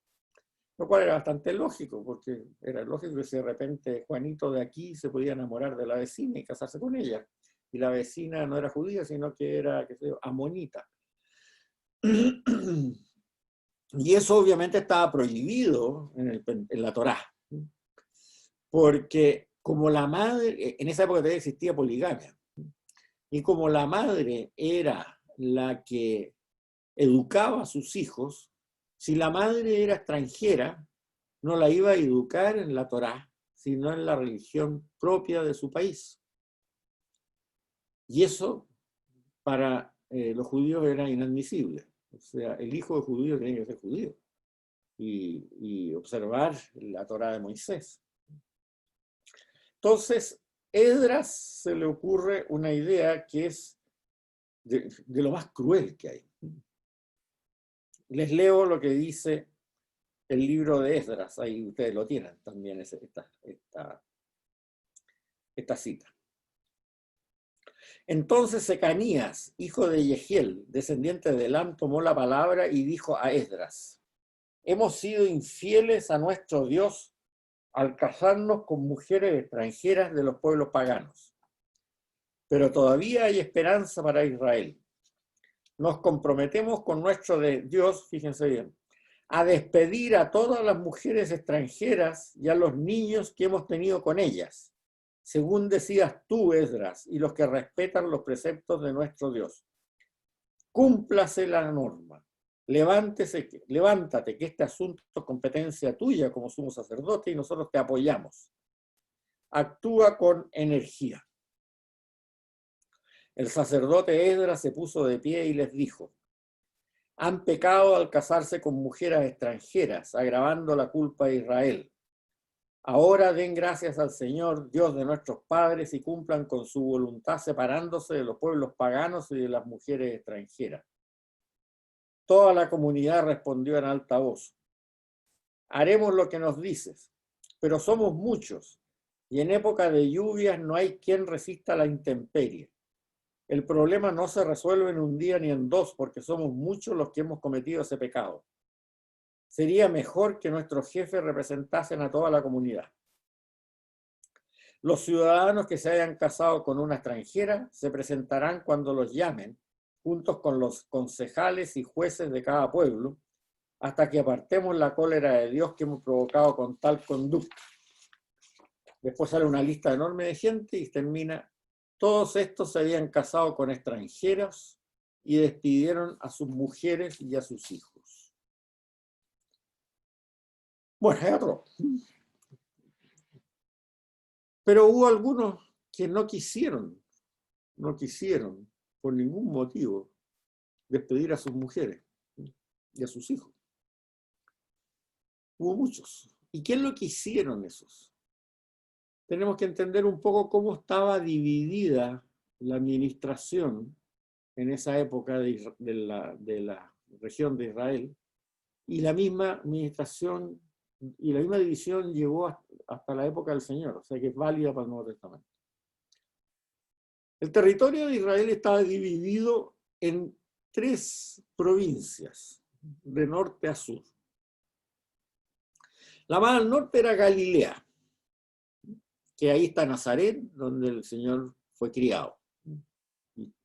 Lo cual era bastante lógico, porque era lógico que si de repente Juanito de aquí se podía enamorar de la vecina y casarse con ella. Y la vecina no era judía, sino que era, qué sé yo, amonita. Y eso obviamente estaba prohibido en la Torá. Porque como la madre, en esa época todavía existía poligamia, y como la madre era la que educaba a sus hijos, si la madre era extranjera, no la iba a educar en la Torá, sino en la religión propia de su país. Y eso para los judíos era inadmisible. O sea, el hijo de judío tenía que ser judío y observar la Torá de Moisés. Entonces, Esdras se le ocurre una idea que es de lo más cruel que hay. Les leo lo que dice el libro de Esdras, ahí ustedes lo tienen también, esta cita. Entonces Secanías, hijo de Yehiel, descendiente de Elam, tomó la palabra y dijo a Esdras: hemos sido infieles a nuestro Dios al casarnos con mujeres extranjeras de los pueblos paganos. Pero todavía hay esperanza para Israel. Nos comprometemos con nuestro Dios, fíjense bien, a despedir a todas las mujeres extranjeras y a los niños que hemos tenido con ellas, según decías tú, Esdras, y los que respetan los preceptos de nuestro Dios. Cúmplase la norma. Levántate, que este asunto es competencia tuya como sumo sacerdote y nosotros te apoyamos. Actúa con energía. El sacerdote Esdras se puso de pie y les dijo: han pecado al casarse con mujeres extranjeras, agravando la culpa de Israel. Ahora den gracias al Señor, Dios de nuestros padres, y cumplan con su voluntad separándose de los pueblos paganos y de las mujeres extranjeras. Toda la comunidad respondió en alta voz: haremos lo que nos dices, pero somos muchos, y en época de lluvias no hay quien resista la intemperie. El problema no se resuelve en un día ni en dos, porque somos muchos los que hemos cometido ese pecado. Sería mejor que nuestros jefes representasen a toda la comunidad. Los ciudadanos que se hayan casado con una extranjera se presentarán cuando los llamen, juntos con los concejales y jueces de cada pueblo, hasta que apartemos la cólera de Dios que hemos provocado con tal conducta. Después sale una lista enorme de gente y termina: todos estos se habían casado con extranjeros y despidieron a sus mujeres y a sus hijos. Bueno, es otro. Pero hubo algunos que no quisieron por ningún motivo despedir a sus mujeres y a sus hijos. Hubo muchos. ¿Y qué es lo que hicieron esos? Tenemos que entender un poco cómo estaba dividida la administración en esa época de la región de Israel, y la misma administración y la misma división llegó hasta la época del Señor, o sea que es válida para el Nuevo Testamento. El territorio de Israel estaba dividido en 3 provincias, de norte a sur. La más al norte era Galilea, que ahí está Nazaret, donde el Señor fue criado.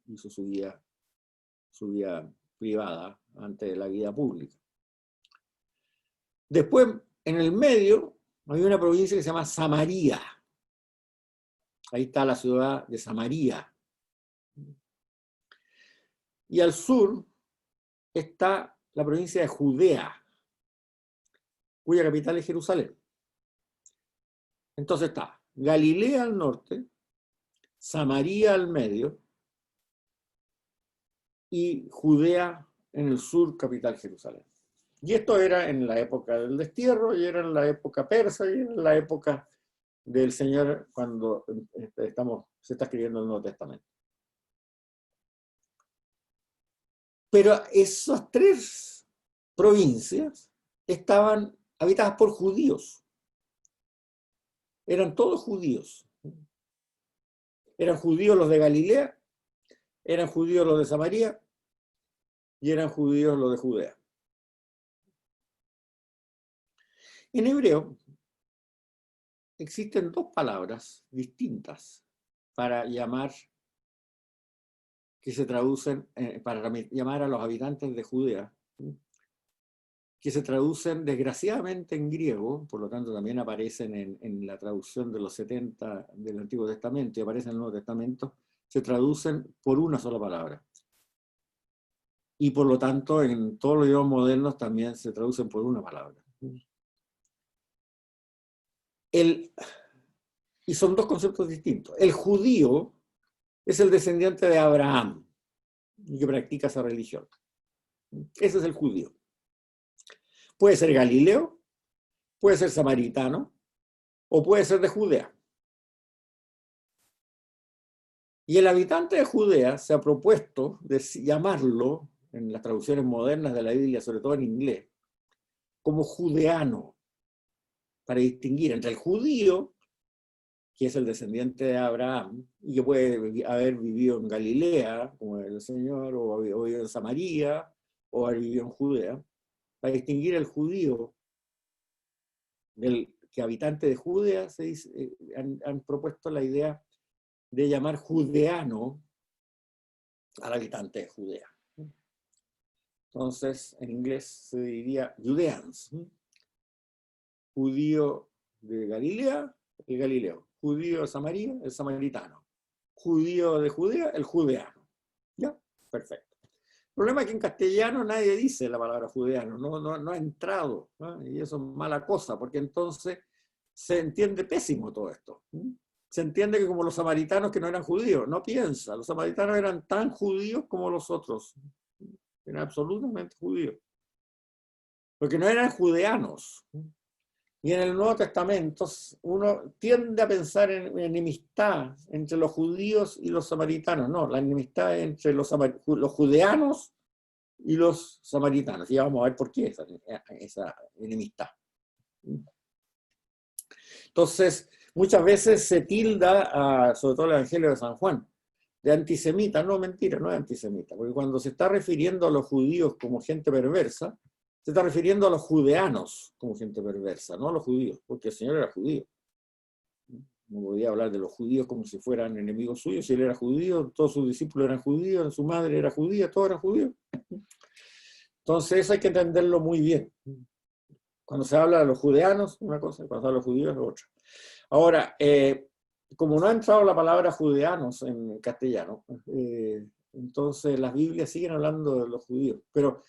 Hizo su vida privada antes de la vida pública. Después, en el medio, hay una provincia que se llama Samaria. Ahí está la ciudad de Samaria. Y al sur está la provincia de Judea, cuya capital es Jerusalén. Entonces está Galilea al norte, Samaria al medio y Judea en el sur, capital Jerusalén. Y esto era en la época del destierro, y era en la época persa, y era en la época del Señor cuando se está escribiendo el Nuevo Testamento. Pero esas 3 provincias estaban habitadas por judíos. Eran todos judíos. Eran judíos los de Galilea, eran judíos los de Samaria y eran judíos los de Judea. En hebreo existen 2 palabras distintas para llamar, que se traducen, para llamar a los habitantes de Judea, que se traducen desgraciadamente en griego, por lo tanto también aparecen en la traducción de los 70 del Antiguo Testamento y aparecen en el Nuevo Testamento, se traducen por una sola palabra. Y por lo tanto en todos los idiomas modernos también se traducen por una palabra. Y son 2 conceptos distintos. El judío es el descendiente de Abraham y que practica esa religión. Ese es el judío. Puede ser galileo, puede ser samaritano, o puede ser de Judea. Y el habitante de Judea se ha propuesto de llamarlo, en las traducciones modernas de la Biblia, sobre todo en inglés, como judeano, para distinguir entre el judío, que es el descendiente de Abraham, y que puede haber vivido en Galilea, como el Señor, o haber vivido en Samaria, o haber vivido en Judea, para distinguir el judío del que habitante de Judea. Han propuesto la idea de llamar judeano al habitante de Judea. Entonces, en inglés se diría Judeans. Judío de Galilea, el Galileo. judío de Samaria, el samaritano. Judío de Judea, el judeano. ¿Ya? Perfecto. El problema es que en castellano nadie dice la palabra judeano, no ha entrado, ¿no? Y eso es mala cosa, porque entonces se entiende pésimo todo esto. Se entiende que como los samaritanos que no eran judíos, no piensa, los samaritanos eran tan judíos como los otros, eran absolutamente judíos, porque no eran judeanos. Y en el Nuevo Testamento uno tiende a pensar en enemistad entre los judíos y los samaritanos. No, la enemistad entre los judeanos y los samaritanos. Y ya vamos a ver por qué esa enemistad. Entonces, muchas veces se tilda, sobre todo el Evangelio de San Juan, de antisemita. No, mentira, no es antisemita, porque cuando se está refiriendo a los judíos como gente perversa, se está refiriendo a los judeanos como gente perversa, no a los judíos, porque el Señor era judío. No podía hablar de los judíos como si fueran enemigos suyos. Si él era judío, todos sus discípulos eran judíos, su madre era judía, todos eran judíos. Entonces eso hay que entenderlo muy bien. Cuando se habla de los judeanos, una cosa, cuando se habla de los judíos, es otra. Ahora, como no ha entrado la palabra judeanos en castellano, entonces las Biblias siguen hablando de los judíos. Pero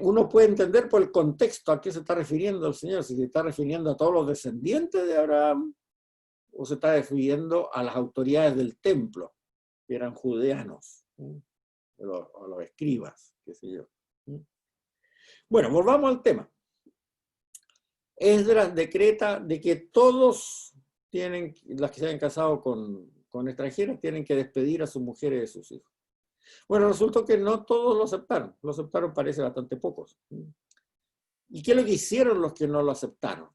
uno puede entender por el contexto a qué se está refiriendo el Señor, si se está refiriendo a todos los descendientes de Abraham, o se está refiriendo a las autoridades del templo, que eran judeanos, a los escribas, qué sé yo. Bueno, volvamos al tema. Esdras decreta de que todos las que se hayan casado con extranjeros, tienen que despedir a sus mujeres y a sus hijos. Bueno, resultó que no todos lo aceptaron parece bastante pocos. ¿Y qué es lo que hicieron los que no lo aceptaron?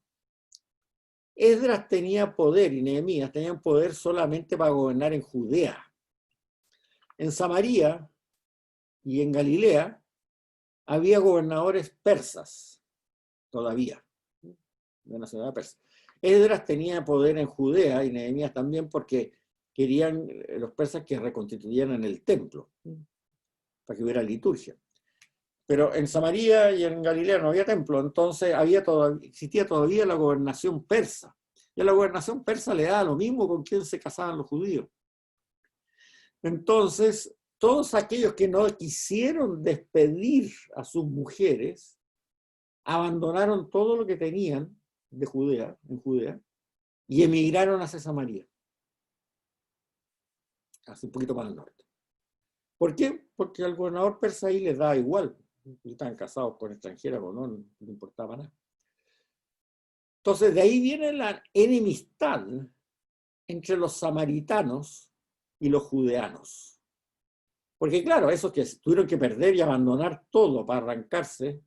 Esdras tenía poder y Nehemías tenían poder solamente para gobernar en Judea. En Samaria y en Galilea había gobernadores persas, todavía, de nacionalidad persa. Esdras tenía poder en Judea y Nehemías también porque querían los persas que reconstituyeran el templo, para que hubiera liturgia. Pero en Samaria y en Galilea no había templo, entonces existía todavía la gobernación persa. Y a la gobernación persa le da lo mismo con quién se casaban los judíos. Entonces, todos aquellos que no quisieron despedir a sus mujeres, abandonaron todo lo que tenían de Judea, en Judea, y emigraron hacia Samaria, hacia un poquito más al norte. ¿Por qué? Porque al gobernador persa ahí les da igual, si estaban casados con extranjeras o no importaba nada. Entonces, de ahí viene la enemistad entre los samaritanos y los judeanos. Porque claro, esos que tuvieron que perder y abandonar todo para arrancarse,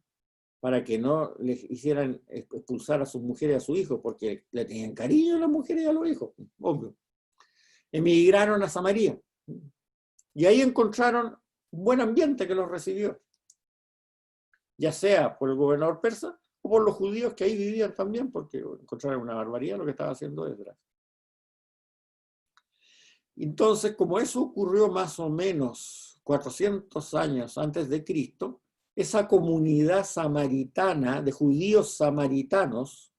para que no les hicieran expulsar a sus mujeres y a sus hijos, porque le tenían cariño a las mujeres y a los hijos, obvio. Emigraron a Samaria. Y ahí encontraron un buen ambiente que los recibió, ya sea por el gobernador persa o por los judíos que ahí vivían también, porque encontraron una barbaridad lo que estaba haciendo Esdras. Entonces, como eso ocurrió más o menos 400 años antes de Cristo, esa comunidad samaritana, de judíos samaritanos,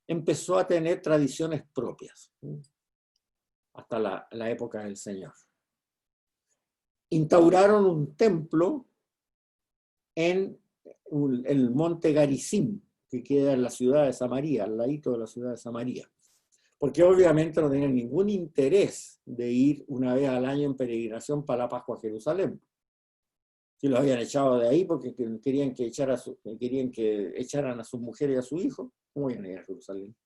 empezó a tener tradiciones propias, hasta la época del Señor. Instauraron un templo en el monte Garizim, que queda en la ciudad de Samaria, al ladito de la ciudad de Samaria, porque obviamente no tenían ningún interés de ir una vez al año en peregrinación para la Pascua a Jerusalén. Si los habían echado de ahí porque querían que echaran a sus mujeres y a sus hijos, ¿cómo iban a ir a Jerusalén?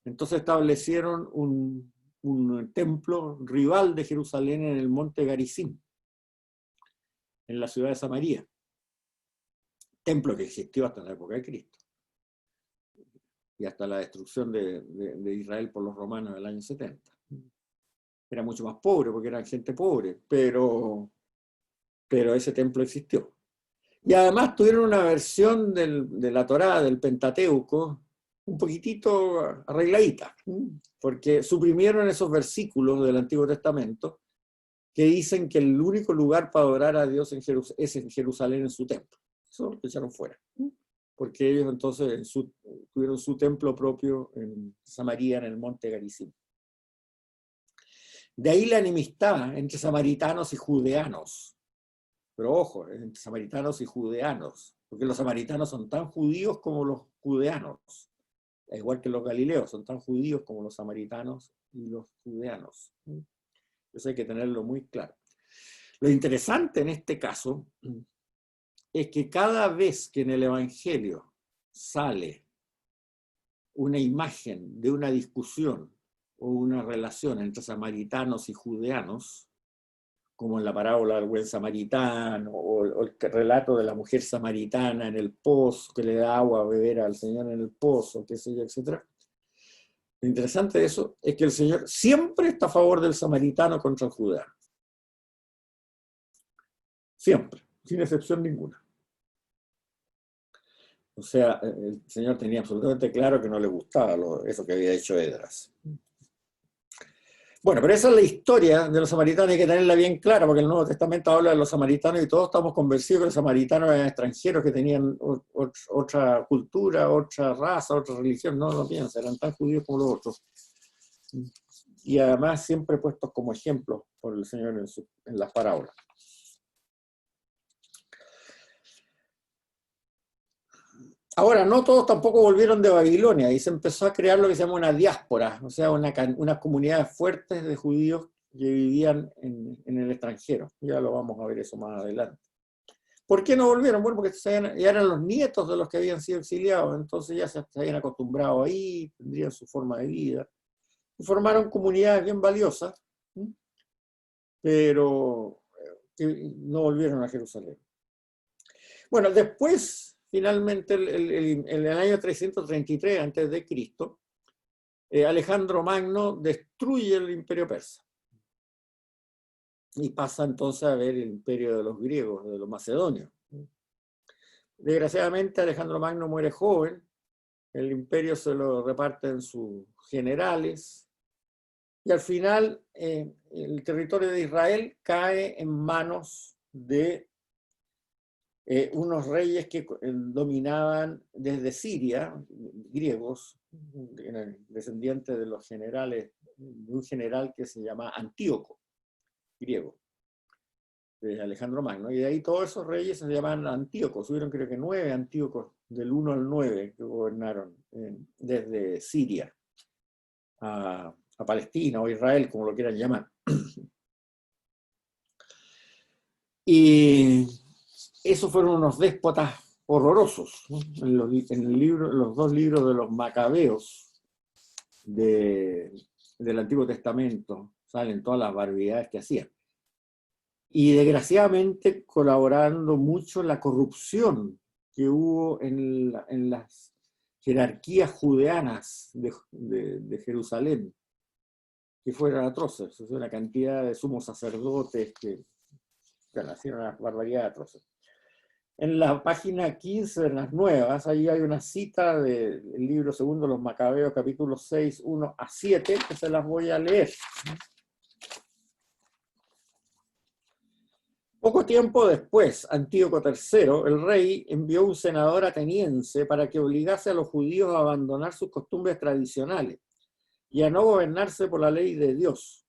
Entonces establecieron un templo rival de Jerusalén en el monte Garizim, en la ciudad de Samaria. Templo que existió hasta la época de Cristo. Y hasta la destrucción de Israel por los romanos en el año 70. Era mucho más pobre porque eran gente pobre, pero ese templo existió. Y además tuvieron una versión de la Torá, del Pentateuco, un poquitito arregladita, porque suprimieron esos versículos del Antiguo Testamento que dicen que el único lugar para adorar a Dios es en Jerusalén, en su templo. Eso lo echaron fuera. porque ellos entonces tuvieron su templo propio en Samaria, en el monte Garizim. De ahí la enemistad entre samaritanos y judeanos. Pero ojo, entre samaritanos y judeanos, porque los samaritanos son tan judíos como los judeanos, igual que los galileos, son tan judíos como los samaritanos y los judeanos. Eso hay que tenerlo muy claro. Lo interesante en este caso es que cada vez que en el Evangelio sale una imagen de una discusión o una relación entre samaritanos y judeanos, como en la parábola del buen samaritano, o el relato de la mujer samaritana en el pozo, que le da agua a beber al Señor en el pozo, qué sé yo, etc. Lo interesante de eso es que el Señor siempre está a favor del samaritano contra el judeano. Siempre, sin excepción ninguna. O sea, el Señor tenía absolutamente claro que no le gustaba eso que había hecho Esdras. Bueno, pero esa es la historia de los samaritanos, hay que tenerla bien clara, porque el Nuevo Testamento habla de los samaritanos y todos estamos convencidos que los samaritanos eran extranjeros que tenían otra cultura, otra raza, otra religión. No lo piensa, eran tan judíos como los otros. Y además siempre puestos como ejemplos por el Señor en las parábolas. Ahora, no todos tampoco volvieron de Babilonia y se empezó a crear lo que se llama una diáspora, o sea, unas comunidades fuertes de judíos que vivían en el extranjero. Ya lo vamos a ver eso más adelante. ¿Por qué no volvieron? Bueno, porque ya eran los nietos de los que habían sido exiliados, entonces ya se habían acostumbrado ahí, tendrían su forma de vida. Y formaron comunidades bien valiosas, pero no volvieron a Jerusalén. Bueno, después... Finalmente, en el año 333 a.C., Alejandro Magno destruye el imperio persa y pasa entonces a ver el imperio de los griegos, de los macedonios. Desgraciadamente, Alejandro Magno muere joven, el imperio se lo reparten sus generales y al final el territorio de Israel cae en manos de unos reyes que dominaban desde Siria, griegos, eran descendientes de los generales, de un general que se llama Antíoco, griego, de Alejandro Magno, y de ahí todos esos reyes se llaman Antíocos, hubieron creo que 9 Antíocos, del 1 al 9, que gobernaron desde Siria a Palestina o Israel, como lo quieran llamar. Y esos fueron unos déspotas horrorosos, ¿no? Los dos libros de los Macabeos del Antiguo Testamento salen todas las barbaridades que hacían. Y desgraciadamente colaborando mucho en la corrupción que hubo en las jerarquías judeanas de Jerusalén, que fueron atroces. Es una cantidad de sumos sacerdotes que hacían una barbaridad atroces. En la página 15 de las nuevas, ahí hay una cita del libro segundo de los Macabeos, capítulo 6, 1 a 7, que se las voy a leer. Poco tiempo después, Antíoco III, el rey, envió un senador ateniense para que obligase a los judíos a abandonar sus costumbres tradicionales y a no gobernarse por la ley de Dios.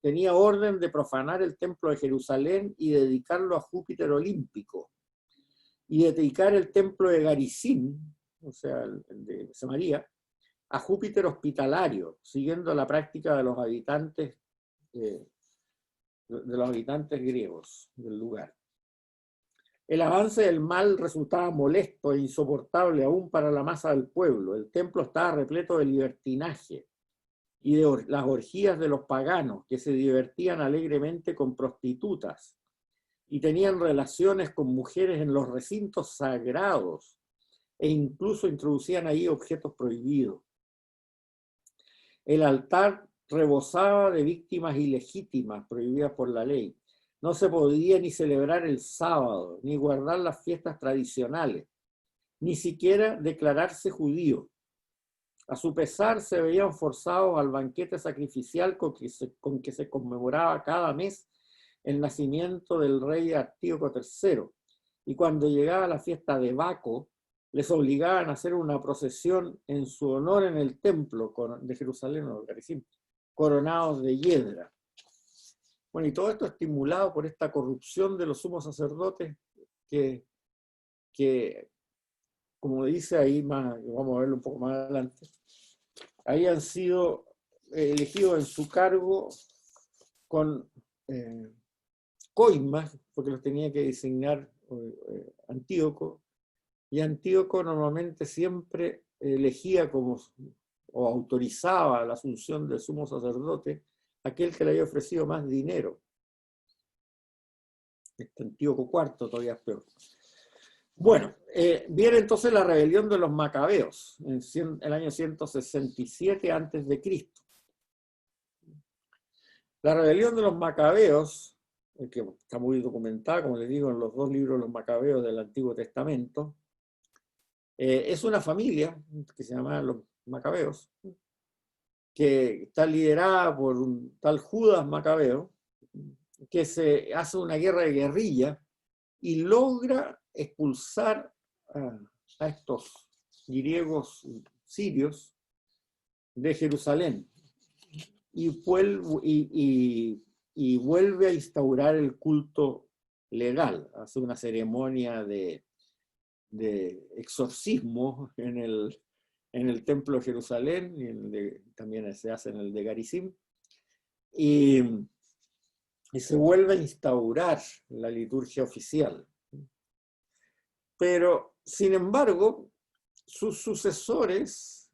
Tenía orden de profanar el templo de Jerusalén y dedicarlo a Júpiter olímpico, y dedicar el templo de Garizim, o sea, el de Samaria, a Júpiter hospitalario, siguiendo la práctica de los habitantes griegos del lugar. El avance del mal resultaba molesto e insoportable aún para la masa del pueblo. El templo estaba repleto de libertinaje y de las orgías de los paganos, que se divertían alegremente con prostitutas y tenían relaciones con mujeres en los recintos sagrados e incluso introducían ahí objetos prohibidos. El altar rebosaba de víctimas ilegítimas prohibidas por la ley. No se podía ni celebrar el sábado, ni guardar las fiestas tradicionales, ni siquiera declararse judío. A su pesar, se veían forzados al banquete sacrificial con que se conmemoraba cada mes el nacimiento del rey Antíoco III, y cuando llegaba la fiesta de Baco, les obligaban a hacer una procesión en su honor en el templo de Jerusalén, o Garizim, coronados de hiedra. Bueno, y todo esto estimulado por esta corrupción de los sumos sacerdotes que como dice ahí, vamos a verlo un poco más adelante, habían sido elegidos en su cargo con coimas, porque los tenía que designar Antíoco, y Antíoco normalmente siempre elegía como, o autorizaba la asunción del sumo sacerdote aquel que le había ofrecido más dinero. Antíoco IV todavía es peor. Bueno, viene entonces la rebelión de los macabeos en el año 167 a.C. La rebelión de los macabeos, que está muy documentada, como les digo, en los dos libros de los macabeos del Antiguo Testamento, es una familia que se llama los macabeos, que está liderada por un tal Judas Macabeo, que se hace una guerra de guerrilla y logra expulsar a estos griegos sirios de Jerusalén y vuelve a instaurar el culto legal, hace una ceremonia de exorcismo en el templo de Jerusalén, y también se hace en el de Garizim, y se vuelve a instaurar la liturgia oficial. Pero, sin embargo, sus sucesores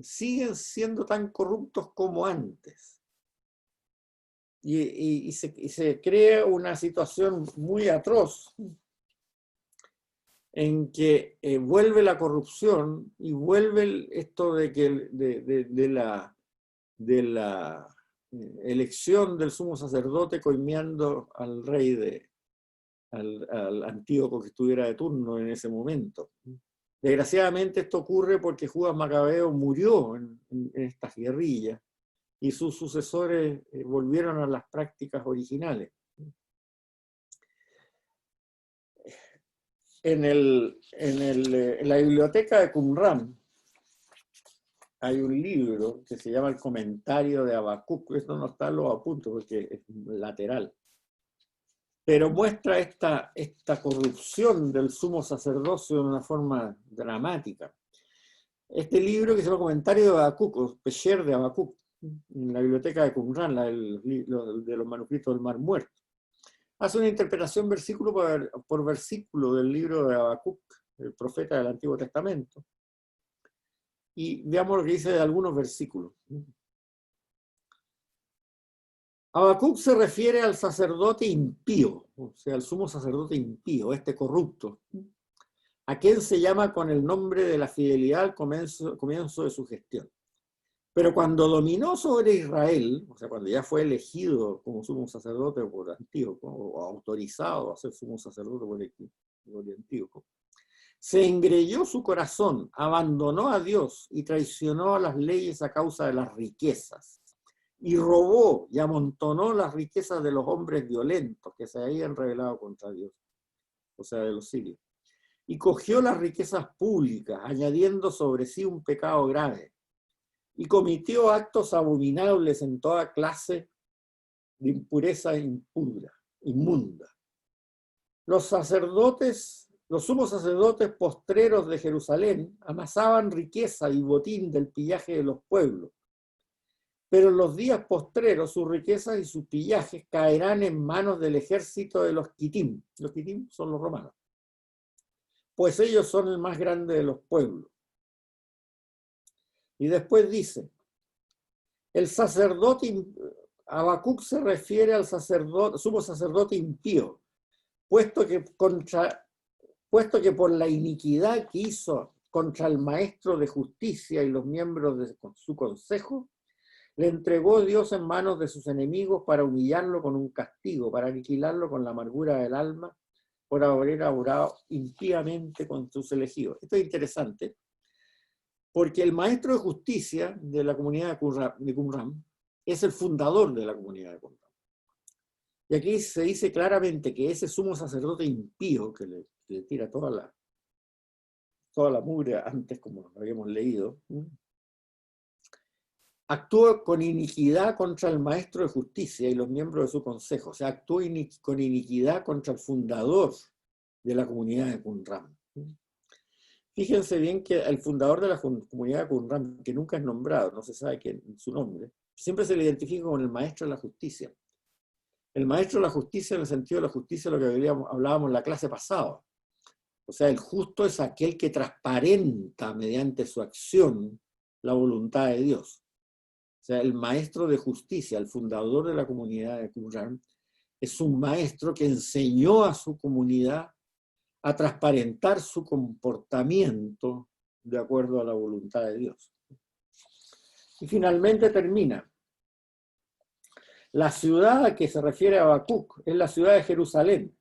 siguen siendo tan corruptos como antes. Y se crea una situación muy atroz en que vuelve la corrupción y vuelve esto de que de la elección del sumo sacerdote coimeando al rey al Antíoco que estuviera de turno en ese momento. Desgraciadamente esto ocurre porque Judas Macabeo murió en estas guerrillas y sus sucesores volvieron a las prácticas originales. En la biblioteca de Qumran hay un libro que se llama El Comentario de Habacuc. Esto no está en los apuntes porque es lateral. Pero muestra esta corrupción del sumo sacerdocio de una forma dramática. Este libro, que se llama Comentario de Habacuc, o Pesher de Habacuc, en la biblioteca de Qumran, de los manuscritos del Mar Muerto, hace una interpretación versículo por versículo del libro de Habacuc, el profeta del Antiguo Testamento. Y veamos lo que dice de algunos versículos. Habacuc se refiere al sacerdote impío, o sea, al sumo sacerdote impío, corrupto, a quien se llama con el nombre de la fidelidad al comienzo de su gestión. Pero cuando dominó sobre Israel, o sea, cuando ya fue elegido como sumo sacerdote por Antíoco, o autorizado a ser sumo sacerdote por Antíoco, se engrelló su corazón, abandonó a Dios y traicionó a las leyes a causa de las riquezas. Y robó y amontonó las riquezas de los hombres violentos que se habían rebelado contra Dios, o sea, de los sirios. Y cogió las riquezas públicas, añadiendo sobre sí un pecado grave. Y cometió actos abominables en toda clase de impureza inmunda. Los sumos sacerdotes postreros de Jerusalén amasaban riqueza y botín del pillaje de los pueblos. Pero en los días postreros sus riquezas y sus pillajes caerán en manos del ejército de los quitim. Los quitim son los romanos, pues ellos son el más grande de los pueblos. Y después dice, el sacerdote, Habacuc se refiere al sumo sacerdote impío, puesto que por la iniquidad que hizo contra el maestro de justicia y los miembros de su consejo, le entregó Dios en manos de sus enemigos para humillarlo con un castigo, para aniquilarlo con la amargura del alma, por haber obrado impíamente con sus elegidos. Esto es interesante, porque el maestro de justicia de la comunidad de Qumran es el fundador de la comunidad de Qumran. Y aquí se dice claramente que ese sumo sacerdote impío, que le tira toda toda la mugre antes, como lo habíamos leído, actuó con iniquidad contra el maestro de justicia y los miembros de su consejo. O sea, actuó con iniquidad contra el fundador de la comunidad de Qumran. Fíjense bien que el fundador de la comunidad de Qumran, que nunca es nombrado, no se sabe su nombre, siempre se le identifica con el maestro de la justicia. El maestro de la justicia, en el sentido de la justicia, lo que hablábamos en la clase pasada. O sea, el justo es aquel que transparenta mediante su acción la voluntad de Dios. O sea, el maestro de justicia, el fundador de la comunidad de Qumran, es un maestro que enseñó a su comunidad a transparentar su comportamiento de acuerdo a la voluntad de Dios. Y finalmente termina. La ciudad a que se refiere Habacuc es la ciudad de Jerusalén,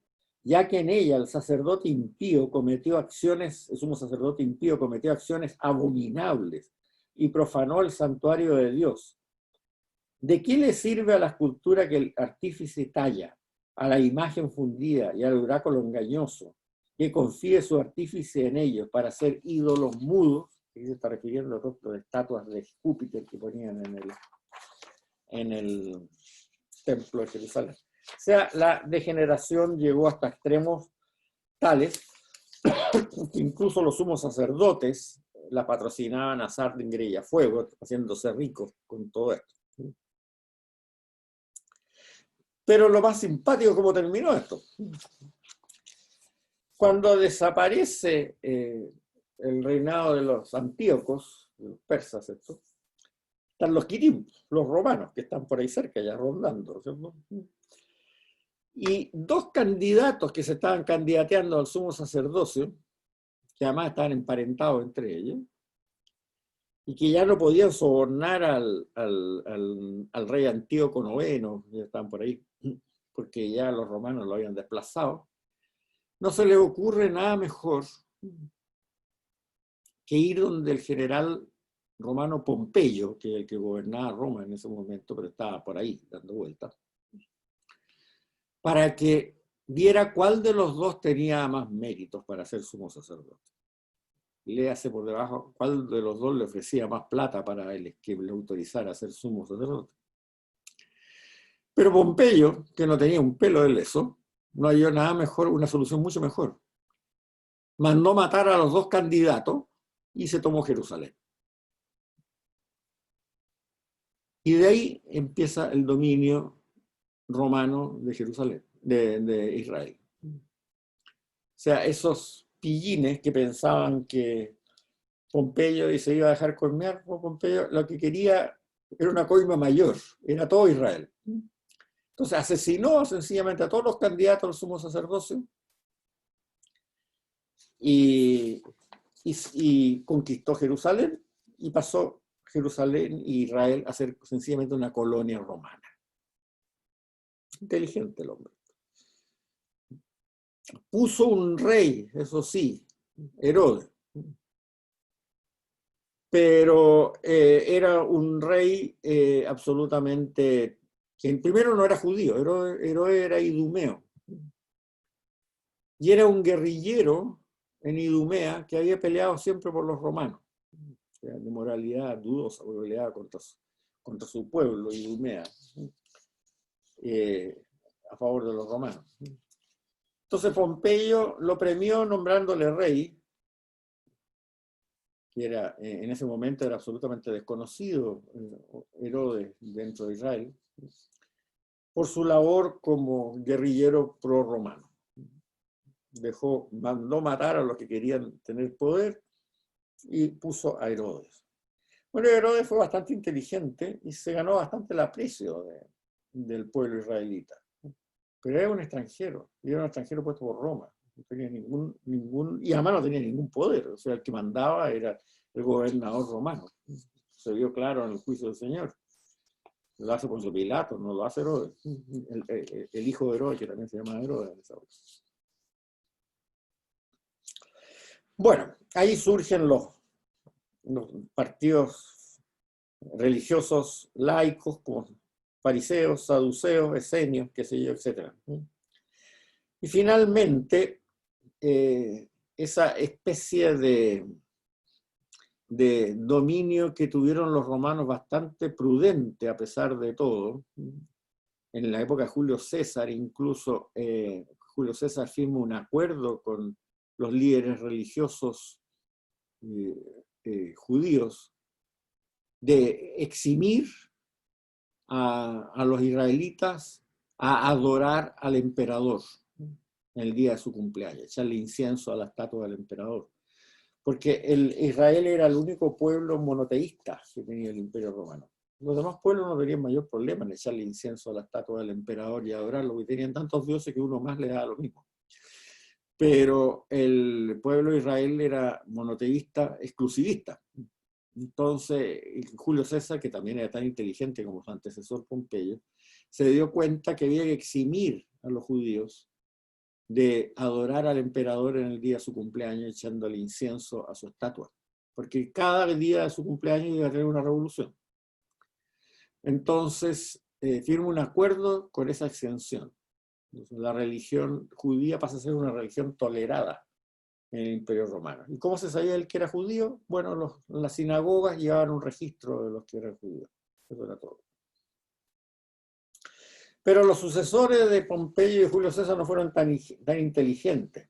ya que en ella el sacerdote impío cometió acciones, el sumo sacerdote impío cometió acciones abominables y profanó el santuario de Dios. ¿De qué le sirve a la escultura que el artífice talla, a la imagen fundida y al oráculo engañoso, que confíe su artífice en ellos para hacer ídolos mudos? Y se está refiriendo a las estatuas de Júpiter que ponían en el templo de Jerusalén. O sea, la degeneración llegó hasta extremos tales que incluso los sumos sacerdotes la patrocinaban a Sardinger y a Fuego, haciéndose ricos con todo esto. Pero lo más simpático, ¿cómo terminó esto? Cuando desaparece el reinado de los antíocos, de los persas, ¿cierto? Están los quirim, los romanos, que están por ahí cerca, ya rondando, ¿cierto? Y dos candidatos que se estaban candidateando al sumo sacerdocio, que además estaban emparentados entre ellos, y que ya no podían sobornar al rey Antíoco IX, ya estaban por ahí, porque ya los romanos lo habían desplazado, no se le ocurre nada mejor que ir donde el general romano Pompeyo, que es el que gobernaba Roma en ese momento, pero estaba por ahí dando vueltas, para que viera cuál de los dos tenía más méritos para ser sumo sacerdote. Léase por debajo cuál de los dos le ofrecía más plata para él, que le autorizara a ser sumo sacerdote. Pero Pompeyo, que no tenía un pelo de leso, no halló nada mejor, una solución mucho mejor. Mandó matar a los dos candidatos y se tomó Jerusalén. Y de ahí empieza el dominio romano de Jerusalén, de Israel. O sea, esos pillines que pensaban que Pompeyo se iba a dejar colmear, Pompeyo lo que quería era una coima mayor, era todo Israel. Entonces asesinó sencillamente a todos los candidatos al sumo sacerdocio y conquistó Jerusalén y pasó Jerusalén y Israel a ser sencillamente una colonia romana. Inteligente el hombre. Puso un rey, eso sí, Herodes, pero era un rey absolutamente, que primero no era judío, Herodes era idumeo, y era un guerrillero en Idumea que había peleado siempre por los romanos, de moralidad dudosa, porque peleaba contra su pueblo, Idumea, a favor de los romanos. Entonces Pompeyo lo premió nombrándole rey, que era, en ese momento era absolutamente desconocido Herodes dentro de Israel, por su labor como guerrillero pro-romano. Mandó matar a los que querían tener poder y puso a Herodes. Bueno, Herodes fue bastante inteligente y se ganó bastante el aprecio del pueblo israelita. Pero era un extranjero, y era un extranjero puesto por Roma. No tenía y además no tenía ningún poder. O sea, el que mandaba era el gobernador romano. Se vio claro en el juicio del Señor. Lo hace Poncio Pilato, no lo hace Herodes. El hijo de Herodes, que también se llama Herodes en esa hora. Bueno, ahí surgen los partidos religiosos laicos, como fariseos, saduceos, esenios, qué sé yo, etc. Y finalmente, esa especie de dominio que tuvieron los romanos bastante prudente a pesar de todo. En la época de Julio César, incluso Julio César firma un acuerdo con los líderes religiosos judíos de eximir a los israelitas a adorar al emperador en el día de su cumpleaños, echarle incienso a la estatua del emperador. Porque Israel era el único pueblo monoteísta que tenía el Imperio Romano. Los demás pueblos no tenían mayor problema en echarle incienso a la estatua del emperador y adorarlo, porque tenían tantos dioses que uno más le daba lo mismo. Pero el pueblo de Israel era monoteísta, exclusivista. Entonces, Julio César, que también era tan inteligente como su antecesor Pompeyo, se dio cuenta que había que eximir a los judíos de adorar al emperador en el día de su cumpleaños echándole incienso a su estatua, porque cada día de su cumpleaños iba a tener una revolución. Entonces, firma un acuerdo con esa exención. La religión judía pasa a ser una religión tolerada en el Imperio Romano. ¿Y cómo se sabía el que era judío? Bueno, las sinagogas llevaban un registro de los que eran judíos. Eso era todo. Pero los sucesores de Pompeyo y Julio César no fueron tan inteligentes.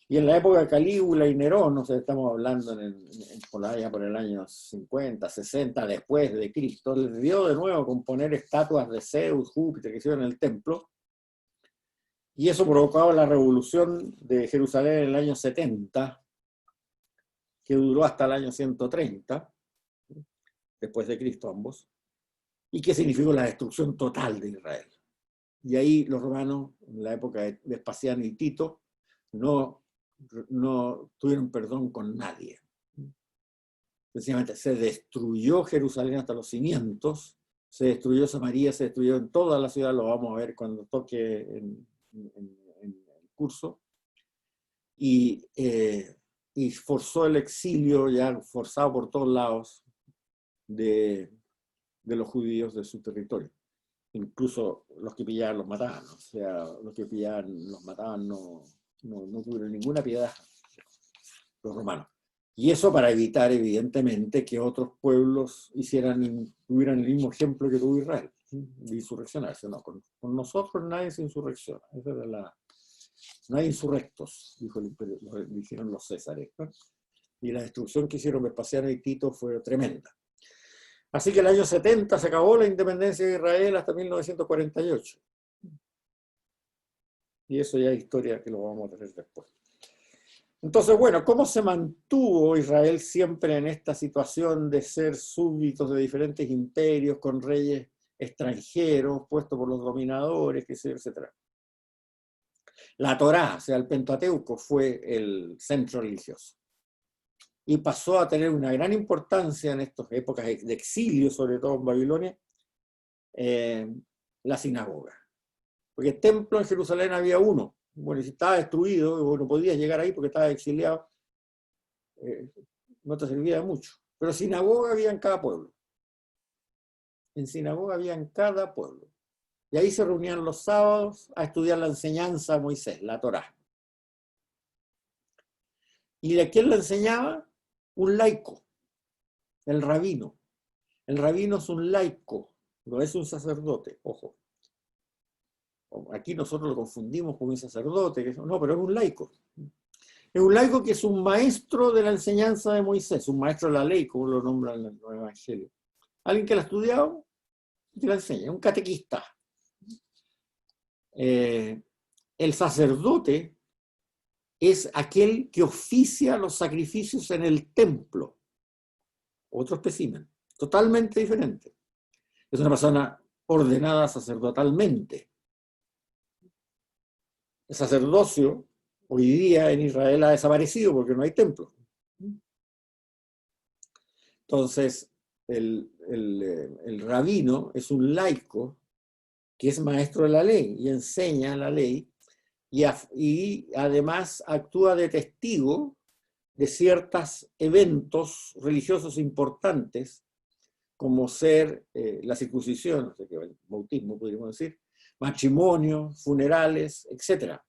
Y en la época de Calígula y Nerón, no sé, estamos hablando por el año 50, 60 después de Cristo, les dio de nuevo con poner estatuas de Zeus, Júpiter, que hicieron en el templo, y eso provocaba la revolución de Jerusalén en el año 70, que duró hasta el año 130, después de Cristo ambos, y que significó la destrucción total de Israel. Y ahí los romanos, en la época de Vespasiano y Tito, no tuvieron perdón con nadie. Sencillamente se destruyó Jerusalén hasta los cimientos, se destruyó Samaria, se destruyó en toda la ciudad, lo vamos a ver cuando toque en el curso, y forzó el exilio, ya forzado por todos lados, de los judíos de su territorio. Incluso los que pillaban los mataban, o sea, los que pillaban los mataban, no tuvieron ninguna piedad los romanos. Y eso para evitar, evidentemente, que otros pueblos tuvieran el mismo ejemplo que tuvo Israel, de insurreccionarse. No, con nosotros nadie se insurrecciona. Esa era no hay insurrectos, dijeron los césares, ¿no? Y la destrucción que hicieron Vespasiano y Tito fue tremenda. Así que el año 70 se acabó la independencia de Israel hasta 1948. Y eso ya es historia que lo vamos a tener después. Entonces, bueno, ¿cómo se mantuvo Israel siempre en esta situación de ser súbditos de diferentes imperios, con reyes extranjeros, puestos por los dominadores, etc.? La Torá, o sea, el Pentateuco, fue el centro religioso. Y pasó a tener una gran importancia en estas épocas de exilio, sobre todo en Babilonia, la sinagoga. Porque el templo en Jerusalén había uno. Bueno, si estaba destruido, no podías llegar ahí porque estaba exiliado, no te servía de mucho. Pero sinagoga había en cada pueblo. En sinagoga había en cada pueblo. Y ahí se reunían los sábados a estudiar la enseñanza de Moisés, la Torá. ¿Y de quién la enseñaba? Un laico, el rabino. El rabino es un laico, no es un sacerdote, ojo. Aquí nosotros lo confundimos con un sacerdote, no, pero es un laico. Es un laico que es un maestro de la enseñanza de Moisés, un maestro de la ley, como lo nombran en los evangelios. Alguien que la ha estudiado y que la enseña, un catequista. El sacerdote es aquel que oficia los sacrificios en el templo. Otro espécimen, totalmente diferente. Es una persona ordenada sacerdotalmente. El sacerdocio hoy día en Israel ha desaparecido porque no hay templo. Entonces, el rabino es un laico que es maestro de la ley y enseña la ley y además actúa de testigo de ciertos eventos religiosos importantes, como ser la circuncisión, el bautismo, podríamos decir, matrimonio, funerales, etc.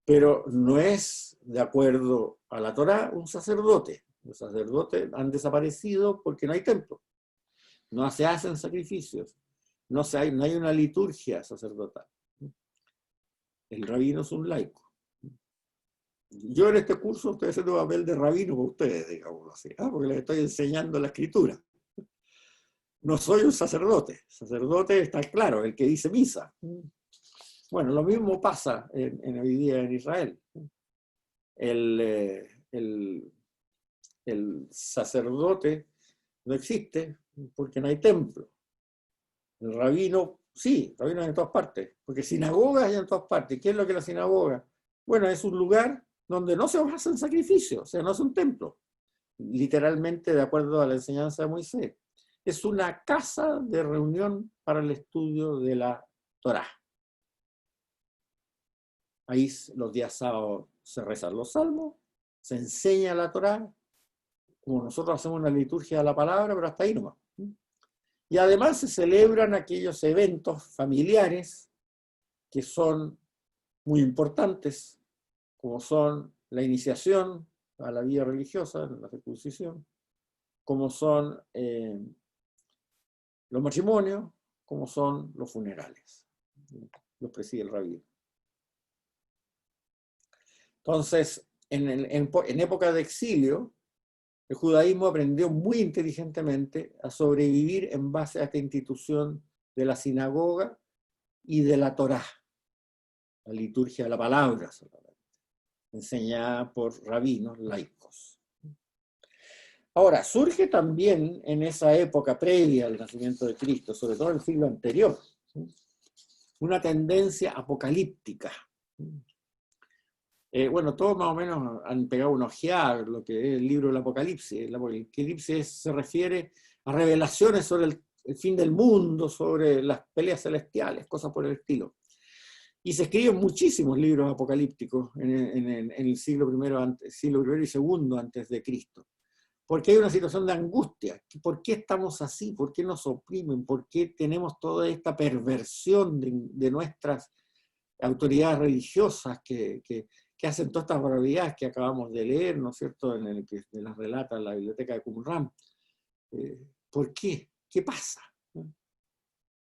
pero no es, de acuerdo a la Torá, un sacerdote. Los sacerdotes han desaparecido porque no hay templo, no se hacen sacrificios, no hay una liturgia sacerdotal. El rabino es un laico. Yo en este curso estoy haciendo papel de rabino para ustedes, digamos así, porque les estoy enseñando la escritura. No soy un sacerdote. Sacerdote está claro, el que dice misa. Bueno, lo mismo pasa hoy día en Israel. El sacerdote no existe porque no hay templo. El rabino, sí, el rabino hay en todas partes, porque sinagogas hay en todas partes. ¿Qué es lo que es la sinagoga? Bueno, es un lugar donde no se hacen sacrificios, o sea, no es un templo, literalmente de acuerdo a la enseñanza de Moisés. Es una casa de reunión para el estudio de la Torá. Ahí los días sábados se rezan los salmos, se enseña la Torá, como nosotros hacemos una liturgia de la palabra, pero hasta ahí nomás. Y además se celebran aquellos eventos familiares que son muy importantes, como son la iniciación a la vida religiosa, la circuncisión, como son los matrimonios, como son los funerales. Los preside el rabino. Entonces, en época de exilio, el judaísmo aprendió muy inteligentemente a sobrevivir en base a esta institución de la sinagoga y de la Torá, la liturgia de la palabra, enseñada por rabinos laicos. Ahora, surge también en esa época previa al nacimiento de Cristo, sobre todo en el siglo anterior, una tendencia apocalíptica. Bueno, todos más o menos han pegado una ojeada lo que es el libro del Apocalipsis. El Apocalipsis se refiere a revelaciones sobre el fin del mundo, sobre las peleas celestiales, cosas por el estilo. Y se escriben muchísimos libros apocalípticos en el siglo I y segundo antes de Cristo. Porque hay una situación de angustia. ¿Por qué estamos así? ¿Por qué nos oprimen? ¿Por qué tenemos toda esta perversión de nuestras autoridades religiosas que hacen todas estas barbaridades que acabamos de leer, ¿no es cierto?, en el que las relata la biblioteca de Qumran? ¿Por qué? ¿Qué pasa?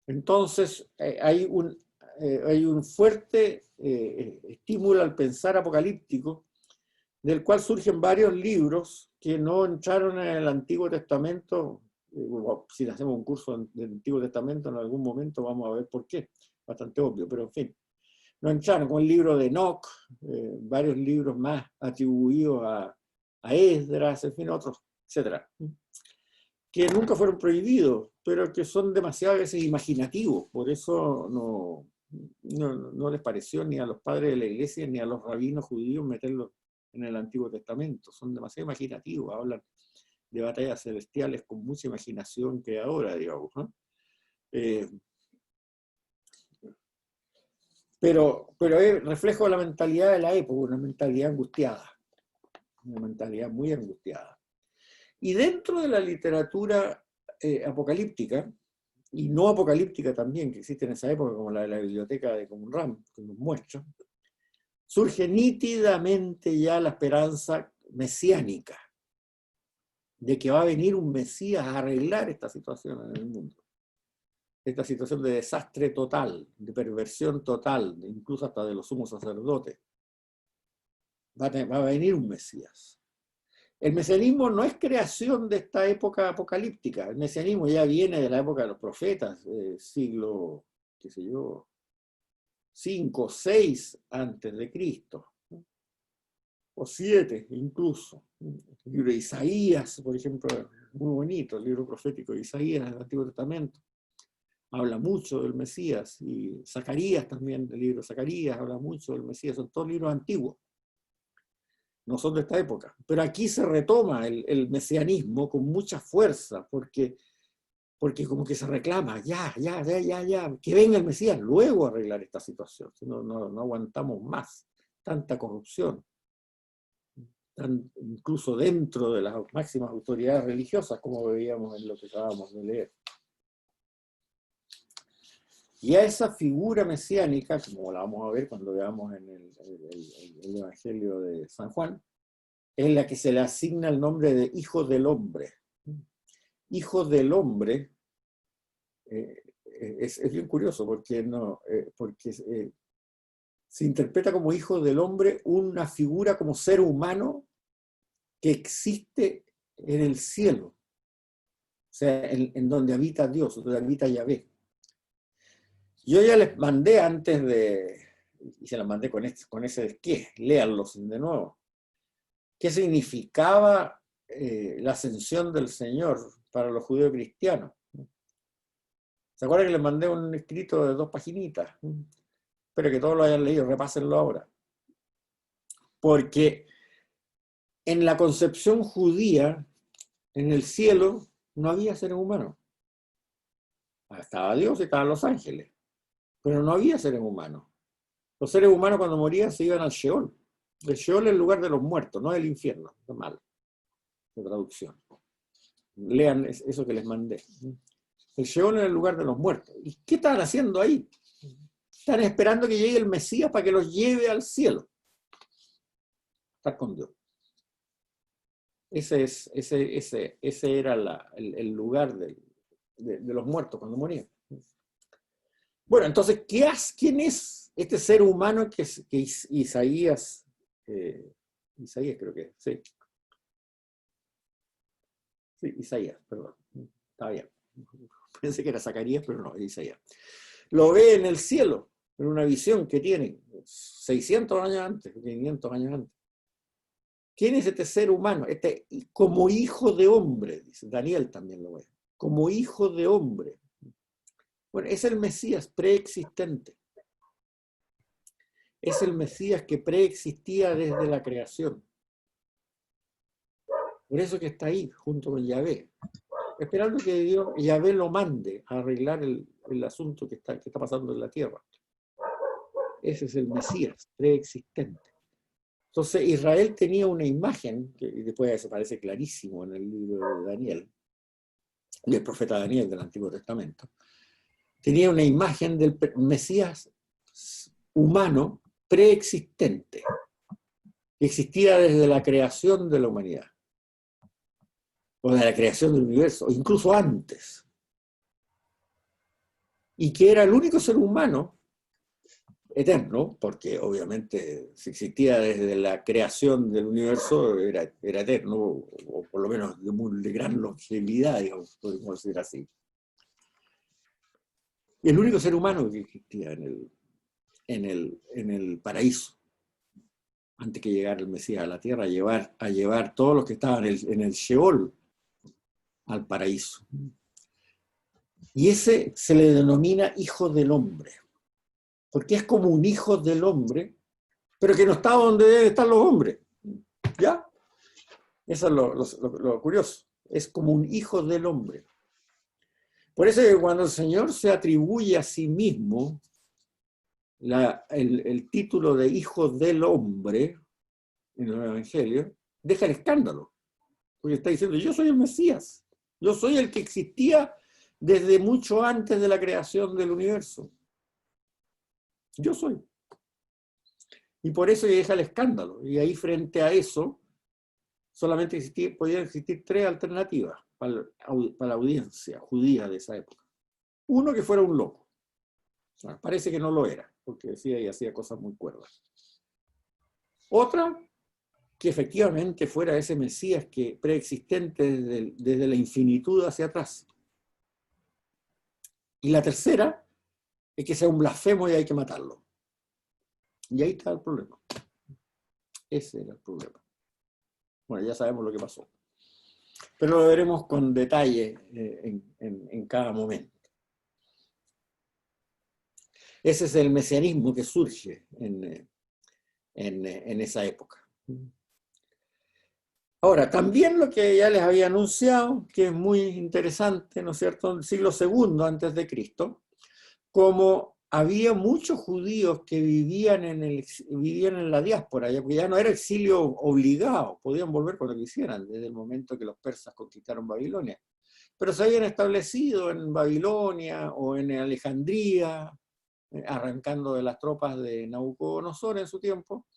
Entonces, hay un fuerte estímulo al pensar apocalíptico, del cual surgen varios libros que no entraron en el Antiguo Testamento. Si hacemos un curso del Antiguo Testamento, en algún momento vamos a ver por qué, bastante obvio, pero en fin. No entraron, con el libro de Enoch, varios libros más atribuidos a Esdras, en fin, otros, etc. Que nunca fueron prohibidos, pero que son demasiado a veces imaginativos, por eso no les pareció ni a los padres de la iglesia ni a los rabinos judíos meterlos en el Antiguo Testamento. Son demasiado imaginativos, hablan de batallas celestiales con mucha imaginación creadora, digamos, ¿no? Pero es reflejo de la mentalidad de la época, una mentalidad angustiada, una mentalidad muy angustiada. Y dentro de la literatura apocalíptica, y no apocalíptica también, que existe en esa época, como la de la biblioteca de Qumran, que nos muestra, surge nítidamente ya la esperanza mesiánica, de que va a venir un Mesías a arreglar esta situación en el mundo. Esta situación de desastre total, de perversión total, incluso hasta de los sumos sacerdotes. Va a venir un Mesías. El mesianismo no es creación de esta época apocalíptica. El mesianismo ya viene de la época de los profetas, siglo, qué sé yo, 5, 6 antes de Cristo, o 7 incluso. El libro de Isaías, por ejemplo, muy bonito, el libro profético de Isaías del Antiguo Testamento. Habla mucho del Mesías, y Zacarías también, el libro de Zacarías habla mucho del Mesías, son todos libros antiguos, no son de esta época. Pero aquí se retoma el mesianismo con mucha fuerza, porque como que se reclama, ya, que venga el Mesías luego a arreglar esta situación, no aguantamos más tanta corrupción, incluso dentro de las máximas autoridades religiosas, como veíamos en lo que acabamos de leer. Y a esa figura mesiánica, como la vamos a ver cuando veamos en el Evangelio de San Juan, es la que se le asigna el nombre de Hijo del Hombre. Hijo del Hombre es bien curioso porque, se interpreta como Hijo del Hombre una figura como ser humano que existe en el cielo, o sea, en donde habita Dios, donde habita Yahvé. Yo ya les mandé antes y se las mandé con ese ¿qué? Léanlos de nuevo. ¿Qué significaba la ascensión del Señor para los judíos cristianos? ¿Se acuerdan que les mandé un escrito de 2 paginitas? Espero que todos lo hayan leído, repásenlo ahora. Porque en la concepción judía, en el cielo, no había seres humanos. Estaba Dios y estaban los ángeles, pero no había seres humanos. Los seres humanos cuando morían se iban al Sheol. El Sheol es el lugar de los muertos, no el infierno. Es mal, de traducción. Lean eso que les mandé. El Sheol es el lugar de los muertos. ¿Y qué están haciendo ahí? Están esperando que llegue el Mesías para que los lleve al cielo. Estar con Dios. Ese era el lugar de los muertos cuando morían. Bueno, entonces, ¿quién es este ser humano que Isaías, Isaías creo que, sí. Sí, Isaías, perdón. Está bien. Pensé que era Zacarías, pero no, es Isaías. Lo ve en el cielo, en una visión que tiene 600 años antes, 500 años antes. ¿Quién es este ser humano? Como hijo de hombre, dice Daniel también lo ve. Como hijo de hombre. Bueno, es el Mesías preexistente. Es el Mesías que preexistía desde la creación. Por eso que está ahí, junto con Yahvé. Esperando que Yahvé lo mande a arreglar el asunto que está pasando en la tierra. Ese es el Mesías preexistente. Entonces Israel tenía una imagen, que después eso parece clarísimo en el libro de Daniel, del profeta Daniel del Antiguo Testamento. Tenía una imagen del Mesías humano preexistente, que existía desde la creación de la humanidad, o de la creación del universo, o incluso antes. Y que era el único ser humano eterno, porque obviamente si existía desde la creación del universo era eterno, o por lo menos de gran longevidad, digamos, podemos decir así. Y el único ser humano que existía en el paraíso, antes que llegara el Mesías a la tierra, a llevar todos los que estaban en el Sheol al paraíso. Y ese se le denomina Hijo del Hombre, porque es como un hijo del hombre, pero que no está donde deben estar los hombres. ¿Ya? Eso es lo curioso. Es como un hijo del hombre. Por eso que cuando el Señor se atribuye a sí mismo el título de Hijo del Hombre en el Evangelio, deja el escándalo. Porque está diciendo, yo soy el Mesías. Yo soy el que existía desde mucho antes de la creación del universo. Yo soy. Y por eso deja el escándalo. Y ahí frente a eso, solamente podían existir 3 alternativas para la audiencia judía de esa época. Uno, que fuera un loco. Bueno, parece que no lo era, porque decía y hacía cosas muy cuerdas. Otra, que efectivamente fuera ese Mesías que preexistente desde la infinitud hacia atrás. Y la tercera es que sea un blasfemo y hay que matarlo. Y ahí está el problema. Ese era el problema. Bueno, ya sabemos lo que pasó. Pero lo veremos con detalle en cada momento. Ese es el mesianismo que surge en esa época. Ahora, también lo que ya les había anunciado, que es muy interesante, ¿no es cierto?, en el siglo II antes de Cristo, como había muchos judíos que vivían vivían en la diáspora, porque ya no era exilio obligado, podían volver cuando quisieran, desde el momento que los persas conquistaron Babilonia. Pero se habían establecido en Babilonia o en Alejandría, arrancando de las tropas de Nabucodonosor en su tiempo.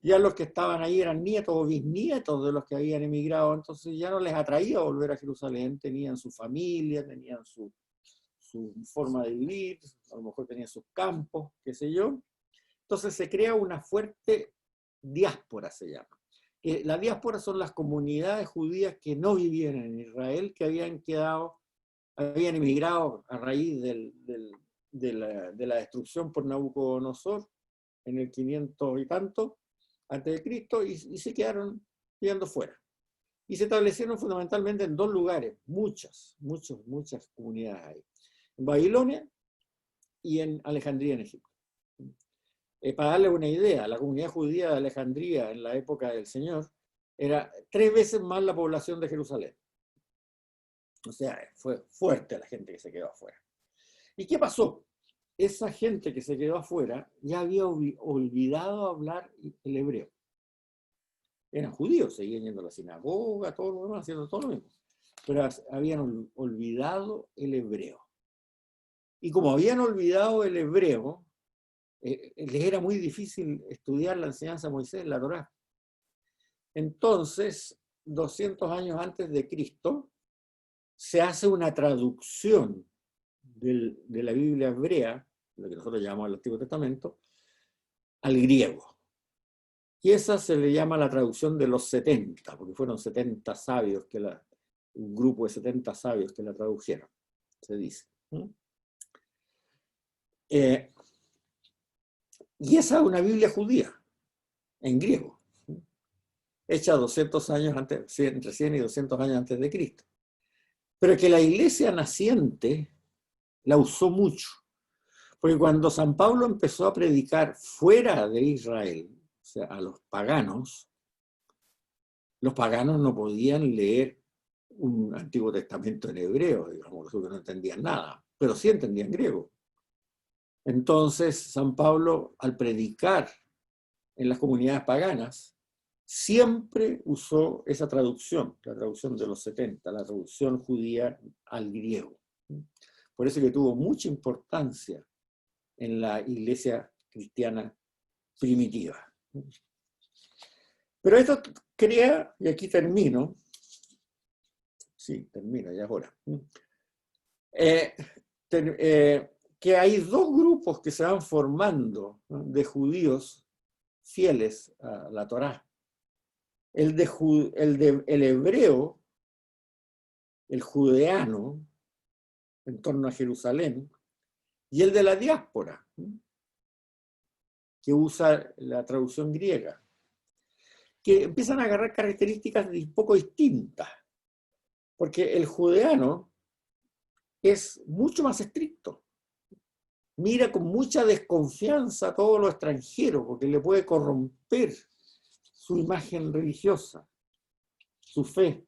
Ya los que estaban ahí eran nietos o bisnietos de los que habían emigrado, entonces ya no les atraía volver a Jerusalén, tenían su familia, tenían su forma de vivir, a lo mejor tenían sus campos, qué sé yo. Entonces se crea una fuerte diáspora, se llama. La diáspora son las comunidades judías que no vivían en Israel, que habían emigrado a raíz de la destrucción por Nabucodonosor en el 500 y tanto antes de Cristo, y se quedaron viviendo fuera. Y se establecieron fundamentalmente en dos lugares, muchas comunidades hay. En Babilonia y en Alejandría, en Egipto. Para darles una idea, la comunidad judía de Alejandría en la época del Señor era 3 veces más la población de Jerusalén. O sea, fue fuerte la gente que se quedó afuera. ¿Y qué pasó? Esa gente que se quedó afuera ya había olvidado hablar el hebreo. Eran judíos, seguían yendo a la sinagoga, todo lo demás, haciendo todo lo mismo. Pero habían olvidado el hebreo. Y como habían olvidado el hebreo, les era muy difícil estudiar la enseñanza de Moisés, la Torá. Entonces, 200 años antes de Cristo, se hace una traducción de la Biblia hebrea, lo que nosotros llamamos el Antiguo Testamento, al griego. Y esa se le llama la traducción de los 70, porque fueron 70 sabios, un grupo de 70 sabios que la tradujeron, se dice. Y esa es una Biblia judía, en griego, hecha 200 años antes, entre 100 y 200 años antes de Cristo. Pero que la iglesia naciente la usó mucho. Porque cuando San Pablo empezó a predicar fuera de Israel, o sea, a los paganos no podían leer un Antiguo Testamento en hebreo, digamos, que no entendían nada, pero sí entendían griego. Entonces, San Pablo, al predicar en las comunidades paganas, siempre usó esa traducción, la traducción de los 70, la traducción judía al griego. Por eso que tuvo mucha importancia en la iglesia cristiana primitiva. Pero esto crea, y aquí termino, sí, termino, ya es hora, que hay dos grupos que se van formando, ¿no?, de judíos fieles a la Torá. El hebreo, el judeano, en torno a Jerusalén, y el de la diáspora, que usa la traducción griega, que empiezan a agarrar características un poco distintas, porque el judeano es mucho más estricto. Mira con mucha desconfianza a todo lo extranjero, porque le puede corromper su imagen religiosa, su fe.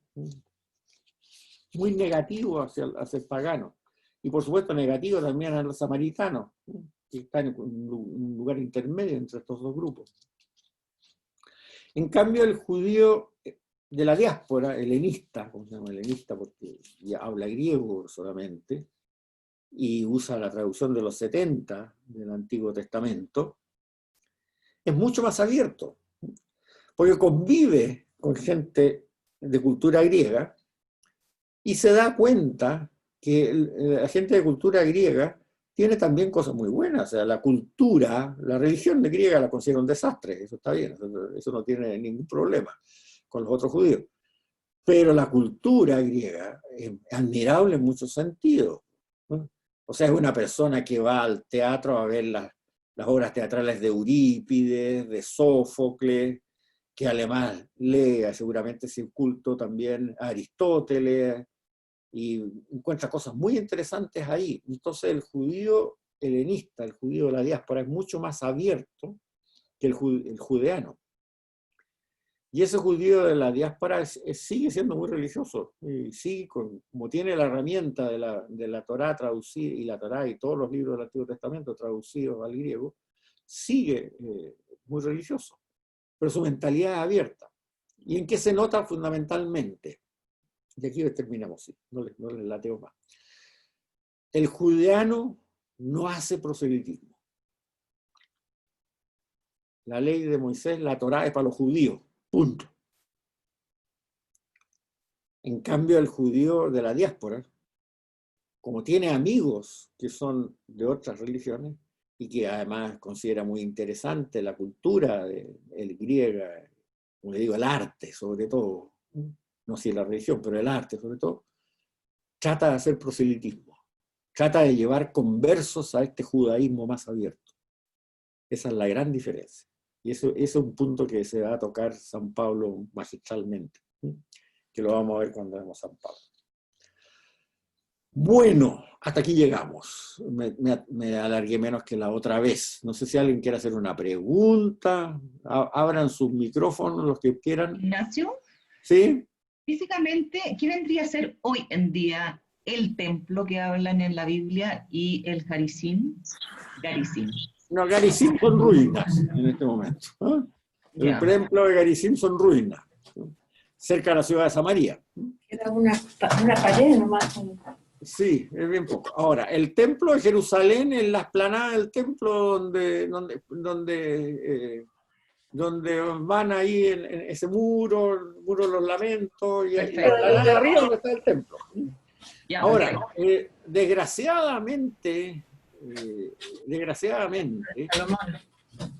Muy negativo hacia el pagano. Y por supuesto negativo también a los samaritanos, que están en un lugar intermedio entre estos dos grupos. En cambio, el judío de la diáspora, helenista, ¿cómo se llama helenista? Porque ya habla griego solamente, y usa la traducción de los 70 del Antiguo Testamento, es mucho más abierto, porque convive con gente de cultura griega y se da cuenta que la gente de cultura griega tiene también cosas muy buenas. O sea, la cultura, la religión de griega la considera un desastre, eso está bien, eso no tiene ningún problema con los otros judíos. Pero la cultura griega es admirable en muchos sentidos, ¿no? O sea, es una persona que va al teatro a ver las obras teatrales de Eurípides, de Sófocles, que además lee seguramente sin culto también a Aristóteles, y encuentra cosas muy interesantes ahí. Entonces el judío helenista, el judío de la diáspora, es mucho más abierto que el judeano. Y ese judío de la diáspora sigue siendo muy religioso, y sigue como tiene la herramienta de la Torá traducida, y la Torá y todos los libros del Antiguo Testamento traducidos al griego, sigue muy religioso, pero su mentalidad es abierta. ¿Y en qué se nota fundamentalmente? Y aquí terminamos, sí, no les lateo más. El judeano no hace proselitismo. La ley de Moisés, la Torá, es para los judíos. Punto. En cambio, el judío de la diáspora, como tiene amigos que son de otras religiones y que además considera muy interesante la cultura el griega, como le digo, el arte sobre todo, no si la religión, pero el arte sobre todo, trata de hacer proselitismo, trata de llevar conversos a este judaísmo más abierto. Esa es la gran diferencia. Y eso es un punto que se va a tocar San Pablo magistralmente, que lo vamos a ver cuando vemos San Pablo. Bueno, hasta aquí llegamos. Me alargué menos que la otra vez. No sé si alguien quiere hacer una pregunta. Abran sus micrófonos, los que quieran. Ignacio, ¿Sí? físicamente, ¿qué vendría a ser hoy en día el templo que hablan en la Biblia y el Garizim? No, Garizim son ruinas en este momento. El templo de Garizim son ruinas, cerca de la ciudad de Samaria. Era una pared nomás. Sí, es bien poco. Ahora, el templo de Jerusalén, en la explanada del templo donde van ahí en ese muro de los lamentos, y la explanada de arriba donde está el templo. Ahora, desgraciadamente,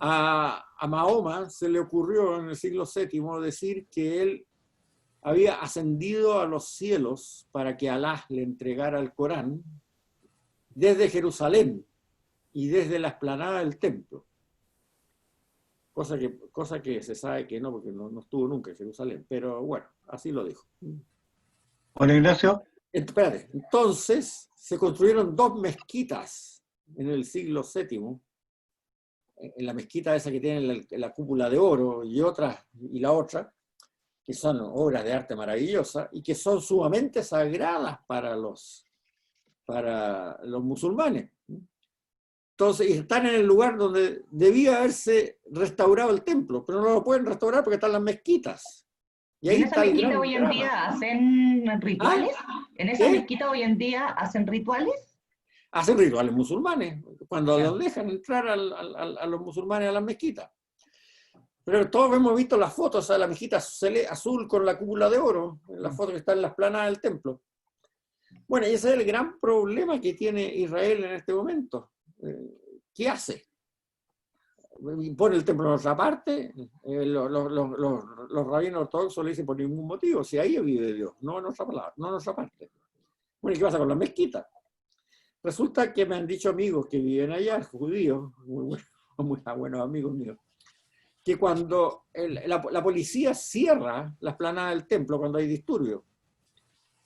a Mahoma se le ocurrió en el siglo VII decir que él había ascendido a los cielos para que Alá le entregara el Corán desde Jerusalén y desde la explanada del templo. Cosa que se sabe que no, porque no estuvo nunca en Jerusalén, pero bueno, así lo dijo. Juan Ignacio. Espérate, entonces se construyeron 2 mezquitas en el siglo VII, en la mezquita esa que tiene la cúpula de oro y la otra, que son obras de arte maravillosa y que son sumamente sagradas para los musulmanes. Entonces, están en el lugar donde debía haberse restaurado el templo, pero no lo pueden restaurar porque están las mezquitas. Y ahí ¿en esa mezquita hoy en día hacen rituales? ¿En esa mezquita hoy en día hacen rituales? Hacen rituales musulmanes, cuando los dejan entrar a los musulmanes a las mezquitas. Pero todos hemos visto las fotos de la mezquita azul con la cúpula de oro, las fotos que están en las planas del templo. Bueno, y ese es el gran problema que tiene Israel en este momento. ¿Qué hace? Pone el templo en otra parte. Los rabinos ortodoxos le dicen por ningún motivo, si ahí vive Dios, no en otra parte. Bueno, ¿y qué pasa con la mezquita? Resulta que me han dicho amigos que viven allá, judíos, muy buenos amigos míos, que cuando la policía cierra las planadas del templo cuando hay disturbios,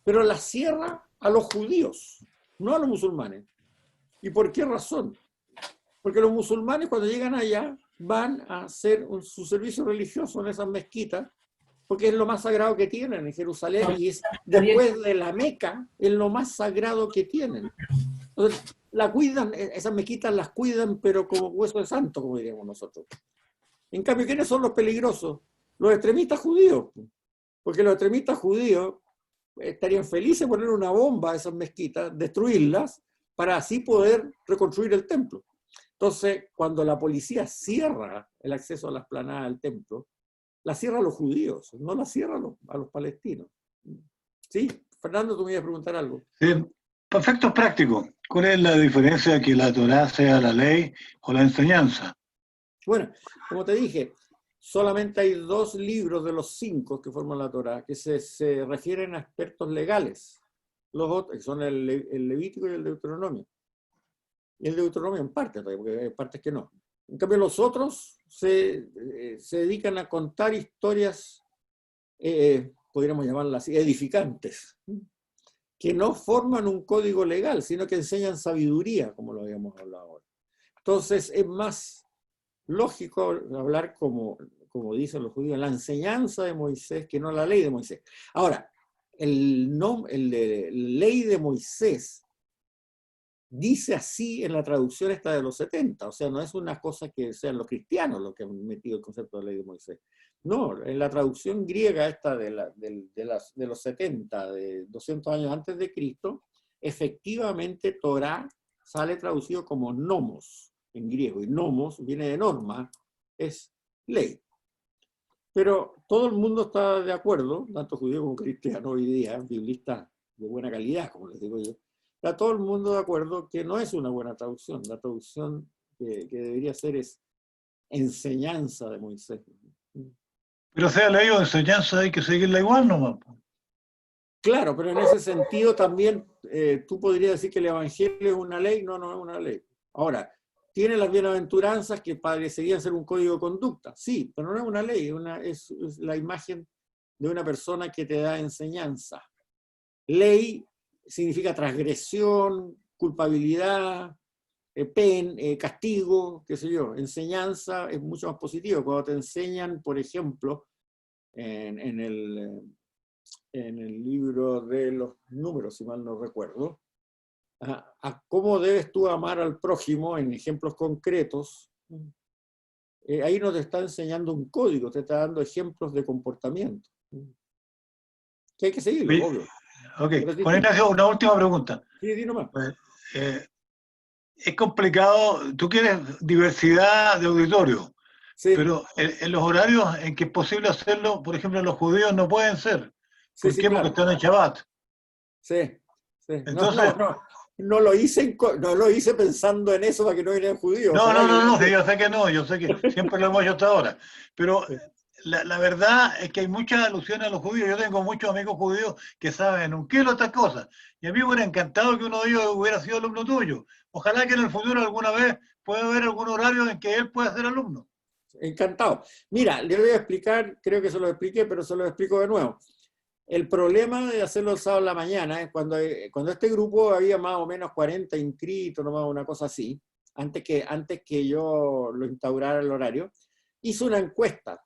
pero las cierra a los judíos, no a los musulmanes. ¿Y por qué razón? Porque los musulmanes cuando llegan allá van a hacer su servicio religioso en esas mezquitas, porque es lo más sagrado que tienen en Jerusalén, y es, después de la Meca, es lo más sagrado que tienen. Entonces, la cuidan, esas mezquitas las cuidan, pero como hueso de santo, como diríamos nosotros. En cambio, ¿quiénes son los peligrosos? Los extremistas judíos. Porque los extremistas judíos estarían felices de poner una bomba a esas mezquitas, destruirlas, para así poder reconstruir el templo. Entonces, cuando la policía cierra el acceso a la explanada del templo, la cierra a los judíos, no la cierra a los palestinos. ¿Sí? Fernando, tú me ibas a preguntar algo. Sí, perfecto, es práctico. ¿Cuál es la diferencia de que la Torá sea la ley o la enseñanza? Bueno, como te dije, solamente hay 2 libros de los 5 que forman la Torá que se refieren a aspectos legales. Los otros, que son el Levítico y el Deuteronomio. Y el Deuteronomio en parte, porque hay partes que no. En cambio, los otros se dedican a contar historias, podríamos llamarlas así, edificantes, que no forman un código legal, sino que enseñan sabiduría, como lo habíamos hablado ahora. Entonces, es más lógico hablar como como dicen los judíos, en la enseñanza de Moisés, que no en la ley de Moisés. Ahora, el de ley de Moisés dice así en la traducción esta de los 70, o sea, no es una cosa que sean los cristianos los que han metido el concepto de ley de Moisés. No, en la traducción griega esta de los 70, de 200 años antes de Cristo, efectivamente Torá sale traducido como nomos en griego, y nomos viene de norma, es ley. Pero todo el mundo está de acuerdo, tanto judío como cristiano hoy día, biblistas de buena calidad, como les digo yo, está todo el mundo de acuerdo que no es una buena traducción. La traducción que debería ser es enseñanza de Moisés. Pero sea ley o enseñanza, hay que seguirla igual nomás. Claro, pero en ese sentido también tú podrías decir que el Evangelio es una ley. No, no es una ley. Ahora, tiene las bienaventuranzas que parecerían ser un código de conducta, sí, pero no es una ley, es la imagen de una persona que te da enseñanza. Ley significa transgresión, culpabilidad, castigo, qué sé yo. Enseñanza es mucho más positivo. Cuando te enseñan, por ejemplo, en el libro de los números, si mal no recuerdo, a cómo debes tú amar al prójimo en ejemplos concretos, ahí no te está enseñando un código, te está dando ejemplos de comportamiento. Que hay que seguirlo, Oye, obvio. ok, Juan Ignacio, una última pregunta. Sí, di nomás. Pues, es complicado, tú quieres diversidad de auditorio, Sí, pero en los horarios en que es posible hacerlo, por ejemplo, los judíos no pueden ser. sí, ¿Por sí, qué? Porque claro. están en Shabbat. Sí, sí. Entonces, No lo hice pensando en eso para que no vinieran judíos. no, Ojalá no, que no, no, vinieran. yo sé que no, yo sé que siempre lo hemos hecho hasta ahora. Pero Sí. la verdad es que hay muchas alusiones a los judíos. Yo tengo muchos amigos judíos que saben un kilo de estas cosas. Y a mí me hubiera encantado que uno de ellos hubiera sido alumno tuyo. Ojalá que en el futuro alguna vez pueda haber algún horario en que él pueda ser alumno. Encantado. Mira, le voy a explicar, creo que se lo expliqué, pero se lo explico de nuevo. El problema de hacerlo el sábado en la mañana es cuando este grupo había más o menos 40 inscritos, nomás una cosa así, antes que yo lo instaurara el horario, hizo una encuesta.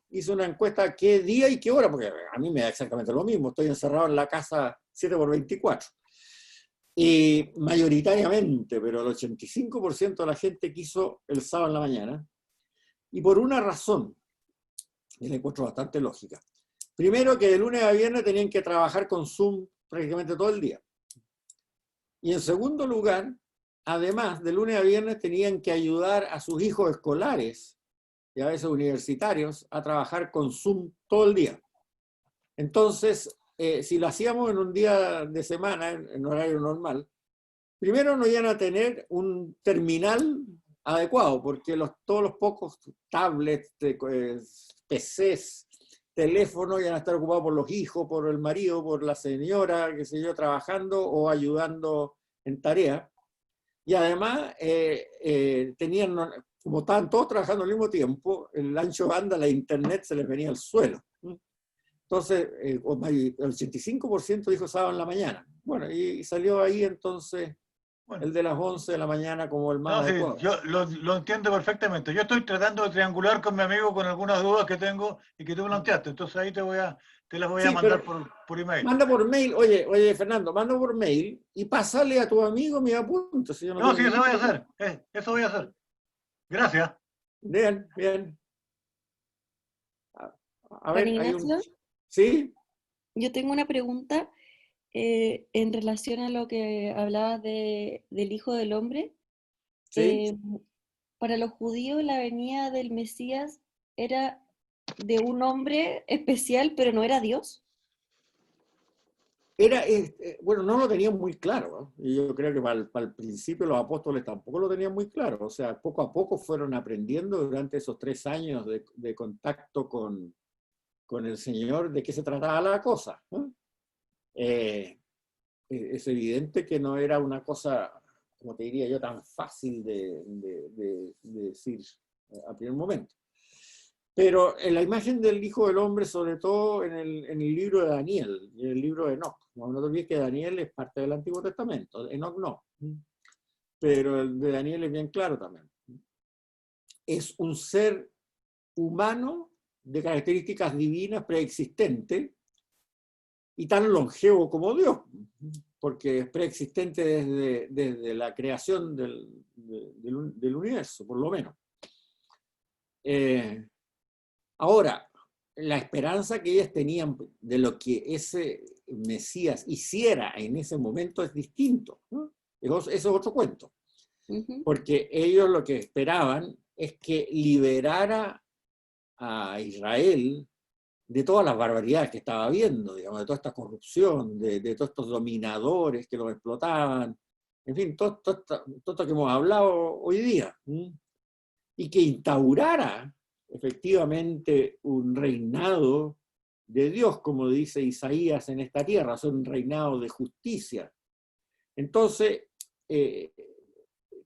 Hizo una encuesta qué día y qué hora, porque a mí me da exactamente lo mismo, estoy encerrado en la casa 7x24. Y mayoritariamente, pero el 85% de la gente quiso el sábado en la mañana, y por una razón, y la encuentro bastante lógica. Primero, que de lunes a viernes tenían que trabajar con Zoom prácticamente todo el día. Y en segundo lugar, además, de lunes a viernes tenían que ayudar a sus hijos escolares, y a veces universitarios, a trabajar con Zoom todo el día. Entonces, si lo hacíamos en un día de semana, en horario normal, primero no iban a tener un terminal adecuado, porque todos los pocos tablets, PCs, teléfonos iban a estar ocupados por los hijos, por el marido, por la señora, qué sé yo, trabajando o ayudando en tarea. Y además tenían, como estaban todos trabajando al mismo tiempo, el ancho banda, la internet se les venía al suelo. Entonces, el 85% dijo sábado en la mañana. Bueno, y salió ahí entonces Bueno, el de las 11 de la mañana como el más no, sí, adecuado. yo lo entiendo perfectamente. Yo estoy tratando de triangular con mi amigo con algunas dudas que tengo y que tú planteaste. Entonces ahí te las voy a Sí, mandar pero por email. manda por mail, oye, Fernando, manda por mail y pásale a tu amigo mis apuntes. Si yo no No, tengo sí, eso ningún voy a problema. hacer. Eso voy a hacer. Gracias. Bien, bien. A Juan ver, hay un... Ignacio, ¿Sí? yo tengo una pregunta en relación a lo que hablabas del Hijo del Hombre. ¿Sí? Para los judíos la venida del Mesías era de un hombre especial, pero no era Dios. Bueno, no lo tenían muy claro, ¿no? Y yo creo que para el principio los apóstoles tampoco lo tenían muy claro. O sea, poco a poco fueron aprendiendo durante esos 3 años de contacto con el Señor de qué se trataba la cosa, ¿no? Es evidente que no era una cosa, como te diría yo, tan fácil de decir a primer momento. Pero en la imagen del Hijo del Hombre, sobre todo en el libro de Daniel y en el libro de Enoch, no te olvides que Daniel es parte del Antiguo Testamento, Enoch no, pero el de Daniel es bien claro también. Es un ser humano de características divinas preexistentes y tan longevo como Dios, porque es preexistente desde la creación del universo, por lo menos. Ahora, la esperanza que ellas tenían de lo que ese Mesías hiciera en ese momento es distinto, ¿no? Eso es otro cuento. Porque ellos lo que esperaban es que liberara a Israel de todas las barbaridades que estaba viendo, digamos, de toda esta corrupción, de todos estos dominadores que los explotaban, en fin, todo esto que hemos hablado hoy día. Y que instaurara efectivamente un reinado de Dios, como dice Isaías, en esta tierra, es un reinado de justicia. Entonces,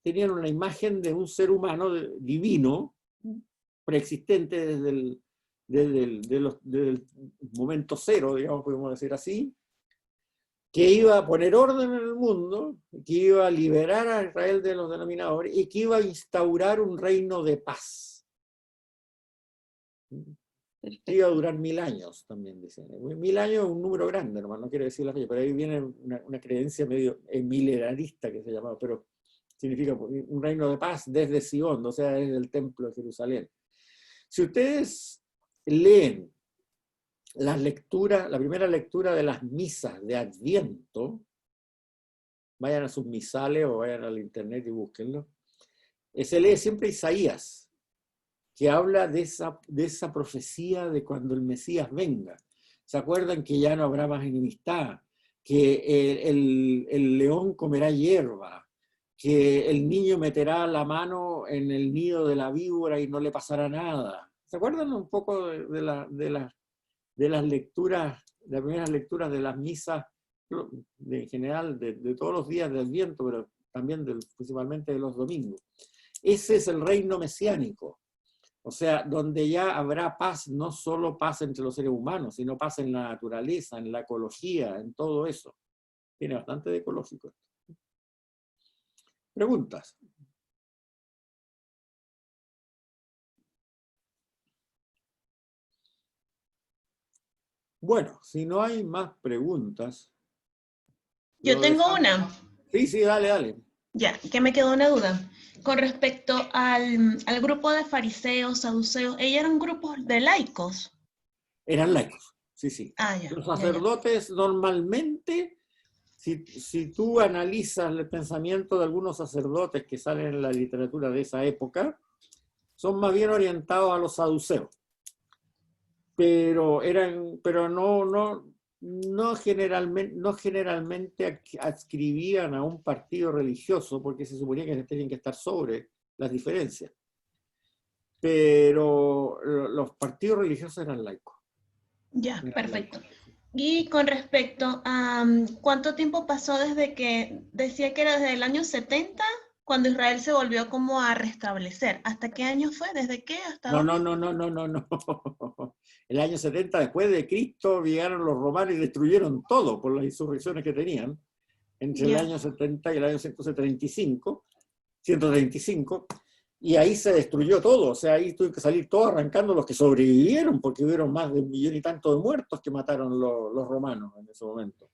tenían una imagen de un ser humano divino, preexistente desde el momento cero, digamos, podemos decir así, que iba a poner orden en el mundo, que iba a liberar a Israel de los denominadores y que iba a instaurar un reino de paz. Perfecto. Iba a durar 1000 años, también dicen. 1000 años es un número grande, hermano, no quiere decir la fecha, pero ahí viene una creencia medio milenarista que se llama, pero significa un reino de paz desde Sion, o sea, desde el templo de Jerusalén. Si ustedes leen las lecturas, la primera lectura de las misas de Adviento, vayan a sus misales o vayan al internet y búsquenlo, se lee siempre Isaías, que habla de esa profecía de cuando el Mesías venga. ¿Se acuerdan que ya no habrá más enemistad? Que el león comerá hierba, que el niño meterá la mano en el nido de la víbora y no le pasará nada. ¿Se acuerdan un poco de las lecturas, de las primeras lecturas de las misas, en general, de todos los días del Adviento, pero también principalmente de los domingos? Ese es el reino mesiánico. O sea, donde ya habrá paz, no solo paz entre los seres humanos, sino paz en la naturaleza, en la ecología, en todo eso. Tiene bastante de ecológico. ¿Preguntas? Bueno, si no hay más preguntas... Yo tengo una. Sí, dale. Ya, que me quedó una duda. Con respecto al grupo de fariseos, saduceos, ¿ellos eran grupos de laicos? Eran laicos, sí. Ah, ya. Los sacerdotes normalmente, si tú analizas el pensamiento de algunos sacerdotes que salen en la literatura de esa época, son más bien orientados a los saduceos. Pero no generalmente adscribían a un partido religioso, porque se suponía que tenían que estar sobre las diferencias. Pero los partidos religiosos eran laicos. Ya, perfecto. Y con respecto a cuánto tiempo pasó desde que decía que era desde el año 70, cuando Israel se volvió como a restablecer. ¿Hasta qué año fue? ¿Desde qué? ¿Hasta dónde? No. El año 70 después de Cristo llegaron los romanos y destruyeron todo por las insurrecciones que tenían entre el año 70 y el año 135, y ahí se destruyó todo. O sea, ahí tuvo que salir todo arrancando los que sobrevivieron, porque hubieron más de 1 millón y tanto de muertos que mataron los romanos en ese momento.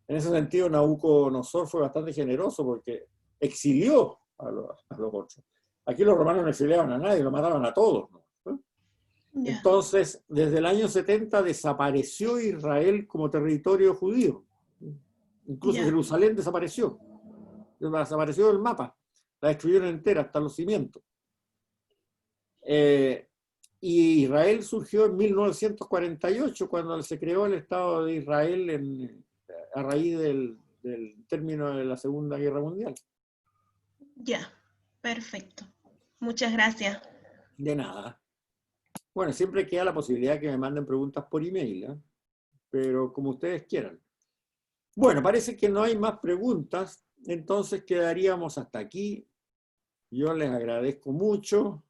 En ese sentido, Nabucodonosor fue bastante generoso porque exilió a los otros. Aquí los romanos no exiliaban a nadie, lo mataban a todos, ¿no? Entonces, desde el año 70 desapareció Israel como territorio judío. Incluso Jerusalén desapareció del mapa. La destruyeron entera hasta los cimientos. Y Israel surgió en 1948, cuando se creó el Estado de Israel a raíz del término de la Segunda Guerra Mundial. Ya, perfecto. Muchas gracias. De nada. Bueno, siempre queda la posibilidad de que me manden preguntas por email, ¿eh? Pero como ustedes quieran. Bueno, parece que no hay más preguntas, entonces quedaríamos hasta aquí. Yo les agradezco mucho